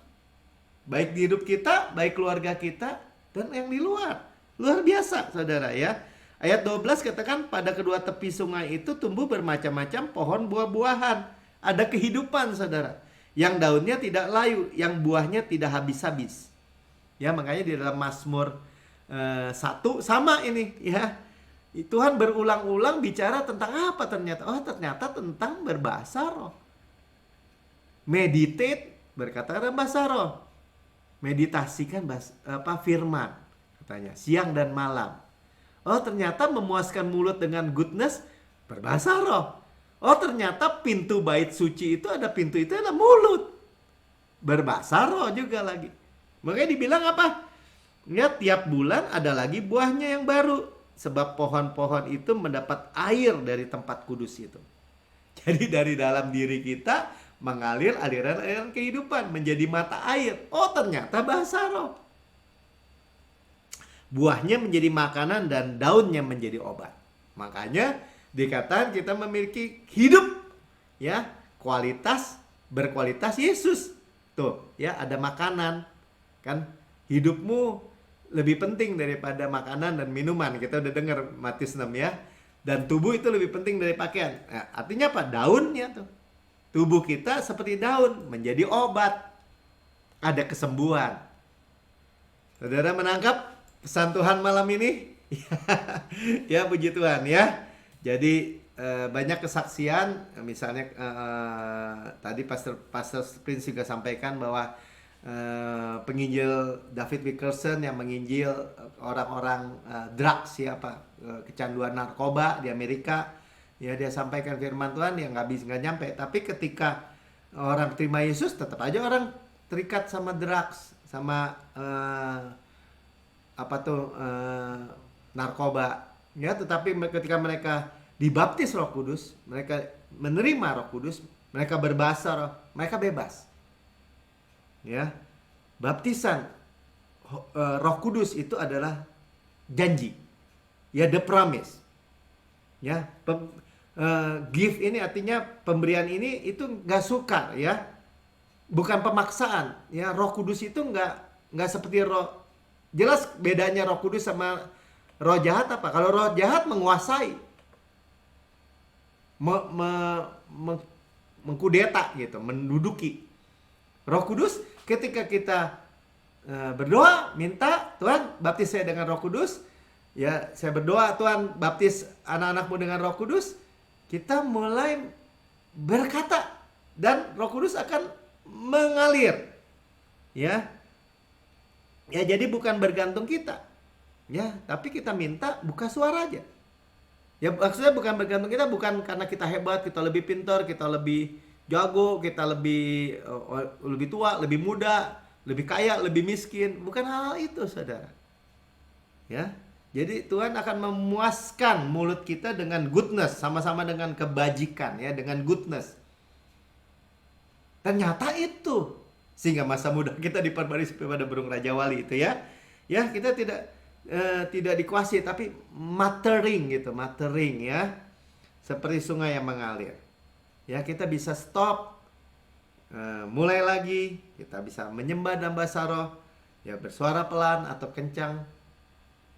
Baik di hidup kita, baik keluarga kita, dan yang di luar. Luar biasa, saudara ya. Ayat 12 katakan, pada kedua tepi sungai itu tumbuh bermacam-macam pohon buah-buahan. Ada kehidupan, saudara. Yang daunnya tidak layu, yang buahnya tidak habis-habis. Ya, makanya di dalam Mazmur 1 sama ini ya. Tuhan berulang-ulang bicara tentang apa ternyata? Oh, ternyata tentang berbahasa roh. Meditate, berkata berbahasa roh. Meditasikan firman, katanya, siang dan malam. Oh, ternyata memuaskan mulut dengan goodness, berbahasa roh. Oh, ternyata pintu bait suci itu ada, pintu itu adalah mulut, berbahasa roh juga lagi. Makanya dibilang apa? Ya, tiap bulan ada lagi buahnya yang baru, sebab pohon-pohon itu mendapat air dari tempat kudus itu. Jadi dari dalam diri kita mengalir aliran-aliran kehidupan, menjadi mata air. Oh, ternyata bahasa roh. Buahnya menjadi makanan dan daunnya menjadi obat. Makanya dikatakan kita memiliki hidup ya, berkualitas Yesus. Tuh, ya, ada makanan. Kan hidupmu lebih penting daripada makanan dan minuman. Kita udah dengar Matius 6 ya. Dan tubuh itu lebih penting dari pakaian. Nah, artinya apa? Daunnya tuh. Tubuh kita seperti daun, menjadi obat. Ada kesembuhan. Saudara menangkap pesan Tuhan malam ini? Ya, puji Tuhan ya. Jadi banyak kesaksian, misalnya tadi Pastor Prince juga sampaikan bahwa penginjil David Wilkerson yang menginjil orang-orang drugs, kecanduan narkoba di Amerika, ya, dia sampaikan firman Tuhan yang nggak nyampe, tapi ketika orang terima Yesus tetap aja orang terikat sama drugs, sama narkoba, ya. Tetapi ketika mereka dibaptis Roh Kudus, mereka menerima Roh Kudus, mereka berbahasa roh, mereka bebas. Ya, baptisan Roh Kudus itu adalah janji, ya, the promise. Ya, gift ini artinya pemberian ini itu nggak suka, ya, bukan pemaksaan. Ya, Roh Kudus itu nggak seperti roh. Jelas bedanya Roh Kudus sama roh jahat apa? Kalau roh jahat menguasai, mengkudeta gitu, menduduki. Roh Kudus ketika kita berdoa, minta Tuhan baptis saya dengan Roh Kudus, ya, saya berdoa Tuhan baptis anak-anakmu dengan Roh Kudus, kita mulai berkata dan Roh Kudus akan mengalir, ya. Ya, jadi bukan bergantung kita, ya, tapi kita minta buka suara aja. Ya, maksudnya bukan bergantung kita, bukan karena kita hebat, kita lebih pintar, kita lebih jago, kita lebih tua, lebih muda, lebih kaya, lebih miskin. Bukan hal itu, saudara. Ya, jadi Tuhan akan memuaskan mulut kita dengan goodness, sama-sama dengan kebajikan, ya, dengan goodness. Ternyata itu, sehingga masa muda kita diperbarui seperti pada burung Raja Wali itu, ya. Ya, kita tidak dikuasai, tapi maturing gitu, ya, seperti sungai yang mengalir. Ya, kita bisa stop, mulai lagi, kita bisa menyembah dalam bahasa roh, ya, bersuara pelan atau kencang.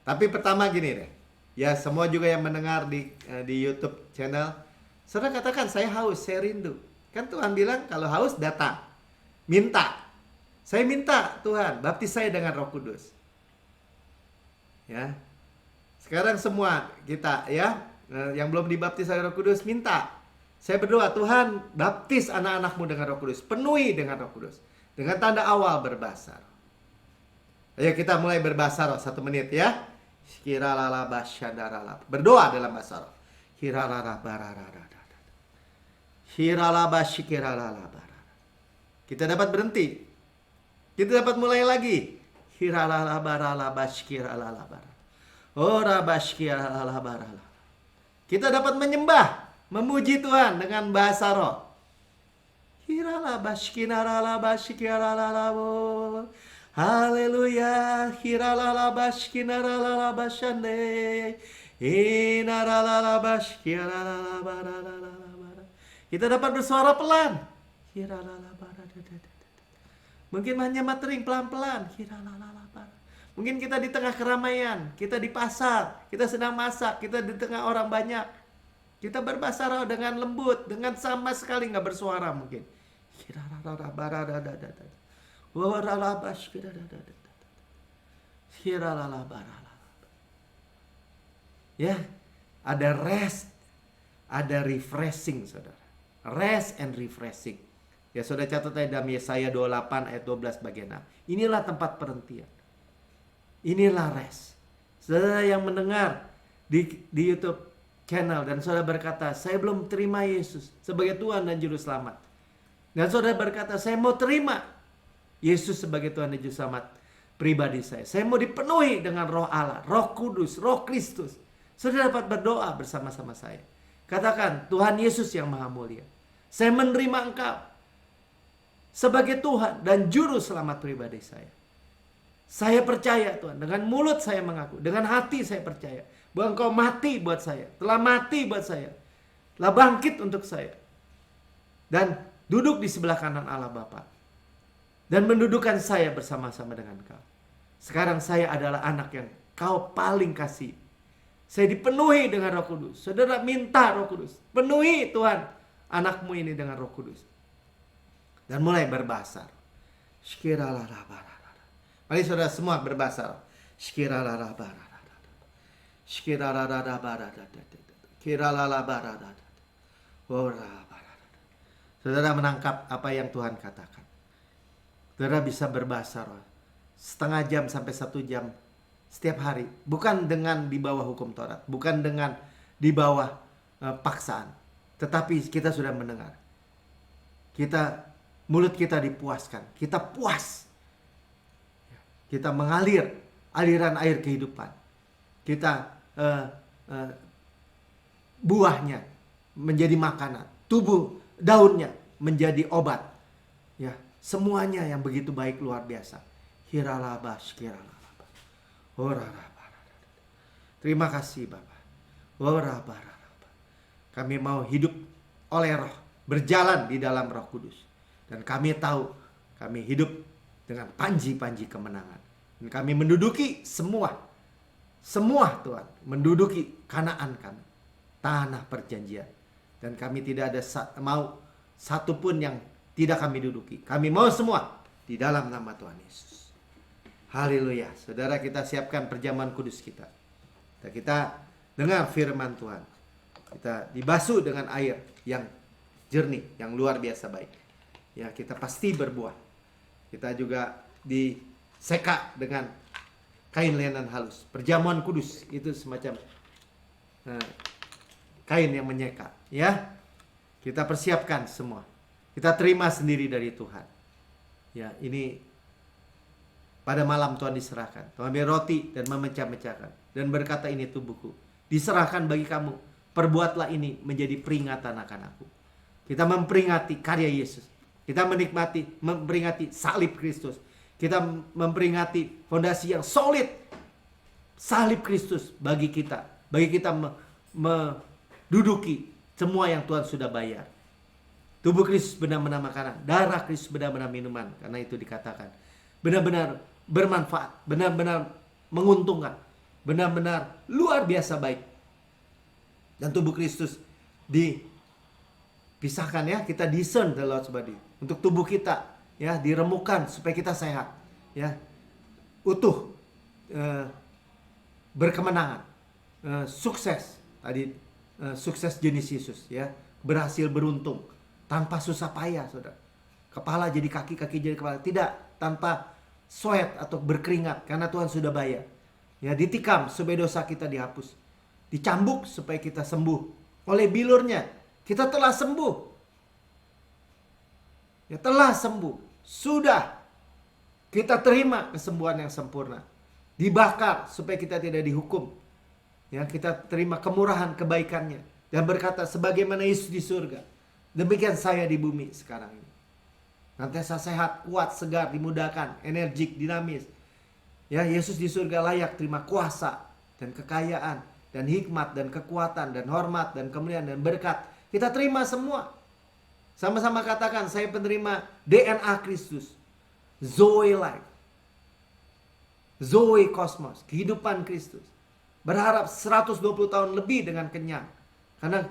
Tapi pertama gini deh, ya, semua juga yang mendengar di YouTube channel, saudara katakan, saya haus, saya rindu. Kan Tuhan bilang kalau haus datang, minta. Saya minta Tuhan baptis saya dengan Roh Kudus. Ya, sekarang semua kita, ya, yang belum dibaptis oleh Roh Kudus, minta. Saya berdoa, Tuhan baptis anak-anakmu dengan Roh Kudus, penuhi dengan Roh Kudus, dengan tanda awal berbahasa roh. Ayo kita mulai berbahasa roh 1 menit, ya. Berdoa dalam bahasa roh. Kita dapat berhenti, kita dapat mulai lagi. Kita dapat menyembah, memuji Tuhan dengan bahasa roh. Haleluya. Kita dapat bersuara pelan. Mungkin hanya matering pelan-pelan. Mungkin kita di tengah keramaian, kita di pasar, kita sedang masak, kita di tengah orang banyak. Kita berbahasa roh dengan lembut, dengan sama sekali nggak bersuara mungkin. Ya, ada rest, ada refreshing, saudara. Rest and refreshing. Ya, saudara catat dalam Yesaya 28 ayat 12 bagian 6. Inilah tempat perhentian. Inilah rest. Saudara yang mendengar di YouTube channel dan saudara berkata, saya belum terima Yesus sebagai Tuhan dan Juru Selamat. Dan saudara berkata, saya mau terima Yesus sebagai Tuhan dan Juru Selamat pribadi saya. Saya mau dipenuhi dengan Roh Allah, Roh Kudus, Roh Kristus. Saudara dapat berdoa bersama-sama saya. Katakan, Tuhan Yesus yang Maha Mulia, saya menerima Engkau sebagai Tuhan dan Juru Selamat pribadi saya. Saya percaya Tuhan, dengan mulut saya mengaku, dengan hati saya percaya bahwa Engkau mati buat saya, telah mati buat saya, telah bangkit untuk saya. dan duduk di sebelah kanan Allah Bapa dan mendudukkan saya bersama-sama dengan kau. Sekarang saya adalah anak yang kau paling kasih. Saya dipenuhi dengan Roh Kudus. Saudara minta Roh Kudus. Penuhi Tuhan anakmu ini dengan Roh Kudus. Dan mulai berbahasa. Mari saudara semua berbahasa. Saudara menangkap apa yang Tuhan katakan. Saudara bisa berbahasa roh. Setengah jam sampai 1 jam setiap hari. Bukan dengan di bawah hukum Taurat. Bukan dengan di bawah paksaan. Tetapi kita sudah mendengar. Mulut kita dipuaskan. Kita puas. Kita mengalir aliran air kehidupan. Kita buahnya menjadi makanan. Tubuh daunnya menjadi obat. Ya, semuanya yang begitu baik luar biasa. Terima kasih Bapak. Kami mau hidup oleh Roh, berjalan di dalam Roh Kudus. Dan kami tahu kami hidup dengan panji-panji kemenangan. Dan kami menduduki semua Tuhan, menduduki Kanaan kami, tanah perjanjian. Dan kami tidak ada mau satupun yang tidak kami duduki. Kami mau semua di dalam nama Tuhan Yesus. Haleluya. Saudara, kita siapkan perjamuan kudus kita. Kita dengar firman Tuhan. Kita dibasuh dengan air yang jernih, yang luar biasa baik. Ya, kita pasti berbuah. Kita juga diseka dengan kain lenan halus. Perjamuan kudus itu semacam kain yang menyeka. Ya, kita persiapkan semua. Kita terima sendiri dari Tuhan. Ya, ini pada malam Tuhan diserahkan. Tuhan ambil roti dan memecah-mecahkan. Dan berkata, ini tubuhku. Diserahkan bagi kamu. Perbuatlah ini menjadi peringatan akan aku. Kita memperingati karya Yesus. Kita memperingati salib Kristus. Kita memperingati fondasi yang solid. Salib Kristus bagi kita. Bagi kita menduduki semua yang Tuhan sudah bayar. Tubuh Kristus benar-benar makanan. Darah Kristus benar-benar minuman. Karena itu dikatakan. Benar-benar bermanfaat. Benar-benar menguntungkan. Benar-benar luar biasa baik. Dan tubuh Kristus dipisahkan ya. Kita discern the Lord's body. Untuk tubuh kita ya diremukkan supaya kita sehat. Ya. Utuh. Berkemenangan. Sukses. Tadi sukses jenis Yesus ya. Berhasil beruntung. Tanpa susah payah, saudara. Kepala jadi kaki, kaki jadi kepala. Tidak, tanpa sweat atau berkeringat. Karena Tuhan sudah bayar. Ya, ditikam supaya dosa kita dihapus. Dicambuk supaya kita sembuh. Oleh bilurnya, kita telah sembuh. Ya, telah sembuh. Sudah. Kita terima kesembuhan yang sempurna. Dibakar supaya kita tidak dihukum. Ya, kita terima kemurahan kebaikannya. Dan berkata, sebagaimana Yesus di surga, demikian saya di bumi sekarang ini. Nantiasa sehat, kuat, segar, dimudahkan, energik, dinamis. Ya, Yesus di surga layak terima kuasa dan kekayaan dan hikmat dan kekuatan dan hormat dan kemuliaan dan berkat. Kita terima semua. Sama-sama katakan, saya penerima DNA Kristus. Zoe life. Zoe kosmos, kehidupan Kristus. Berharap 120 tahun lebih dengan kenyang. Karena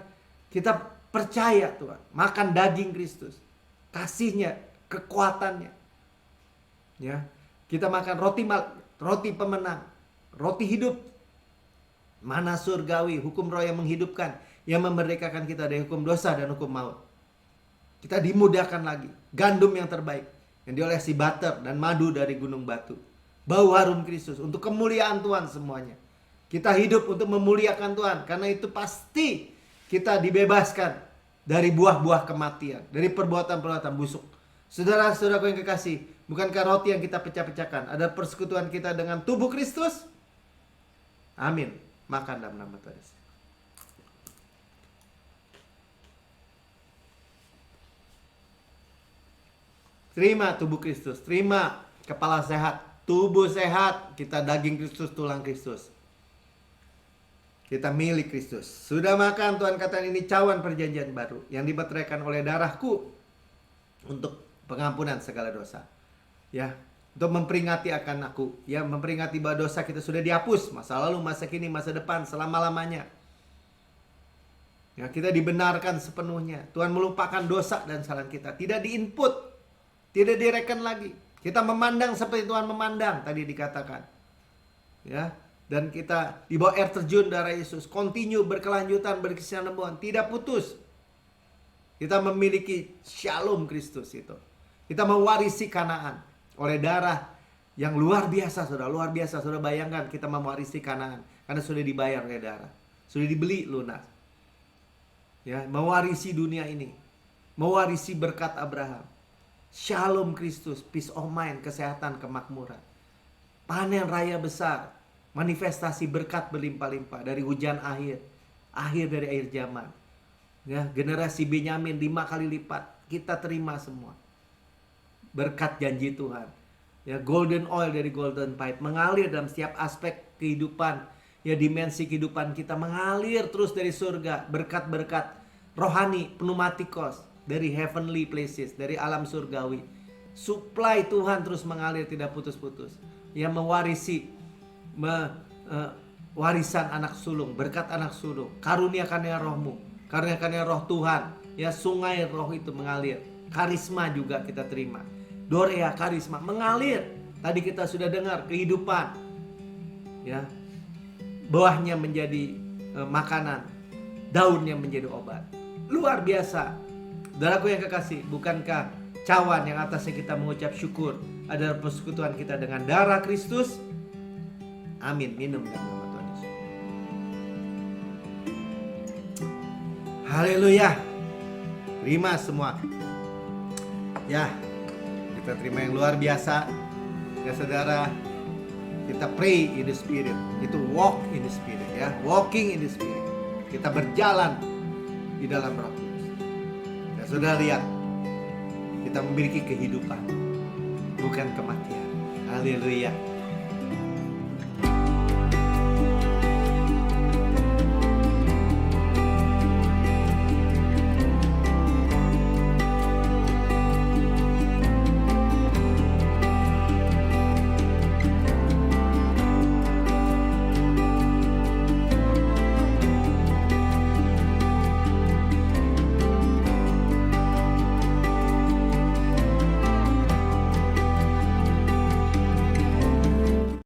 kita percaya Tuhan, makan daging Kristus, kasihnya, kekuatannya. Ya, kita makan roti pemenang, roti hidup, mana surgawi, hukum roh yang menghidupkan, yang memerdekakan kita dari hukum dosa dan hukum maut. Kita dimudahkan lagi, gandum yang terbaik, yang diolesi butter dan madu dari gunung batu. Bau harum Kristus untuk kemuliaan Tuhan semuanya. Kita hidup untuk memuliakan Tuhan, karena itu pasti kita dibebaskan dari buah-buah kematian, dari perbuatan-perbuatan busuk. Saudara-saudaraku yang kekasih, bukankah roti yang kita pecah-pecahkan ada persekutuan kita dengan tubuh Kristus? Amin. Makan dalam nama Tuhan Yesus. Terima tubuh Kristus, terima kepala sehat, tubuh sehat, kita daging Kristus, tulang Kristus. Kita milik Kristus. Sudah makan, Tuhan katakan, ini cawan perjanjian baru yang dimeteraikan oleh darahku untuk pengampunan segala dosa. Ya, untuk memperingati akan aku, ya, memperingati bahwa dosa kita sudah dihapus, masa lalu, masa kini, masa depan, selama-lamanya. Ya, kita dibenarkan sepenuhnya. Tuhan melupakan dosa dan kesalahan kita, tidak diinput, tidak direken lagi. Kita memandang seperti Tuhan memandang, tadi dikatakan. Ya, dan kita di bawah air terjun darah Yesus, continue, berkelanjutan, berkesinambungan, tidak putus. Kita memiliki shalom Kristus itu. Kita mewarisi Kanaan oleh darah yang luar biasa, saudara. Luar biasa, saudara. Bayangkan kita mewarisi Kanaan karena sudah dibayar oleh darah, sudah dibeli lunas. Ya, mewarisi dunia ini, mewarisi berkat Abraham. Shalom Kristus, peace of mind, kesehatan, kemakmuran, panen raya besar, manifestasi berkat berlimpah-limpah dari hujan akhir dari akhir zaman. Ya, generasi Benyamin 5 kali lipat kita terima semua. Berkat janji Tuhan. Ya, golden oil dari golden pipe mengalir dalam setiap aspek kehidupan. Ya, dimensi kehidupan kita mengalir terus dari surga. Berkat-berkat rohani, pneumatikos dari heavenly places, dari alam surgawi. Supply Tuhan terus mengalir tidak putus-putus. Ya, mewarisi warisan anak sulung, berkat anak sulung, karuniakannya rohmu, karuniakannya roh Tuhan, ya, sungai roh itu mengalir, karisma juga kita terima, dorea karisma mengalir. Tadi kita sudah dengar kehidupan, ya, buahnya menjadi makanan, daunnya menjadi obat, luar biasa. Saudaraku yang kekasih, bukankah cawan yang atasnya kita mengucap syukur adalah persekutuan kita dengan darah Kristus? Amin. Minum dalam nama Tuhan Yesus. Haleluya. Terima semua. Ya, kita terima yang luar biasa. Ya saudara, kita pray in the spirit. Itu walk in the spirit, ya. Walking in the spirit. Kita berjalan di dalam Roh Kudus. Ya saudara, lihat, kita memiliki kehidupan, bukan kematian. Haleluya.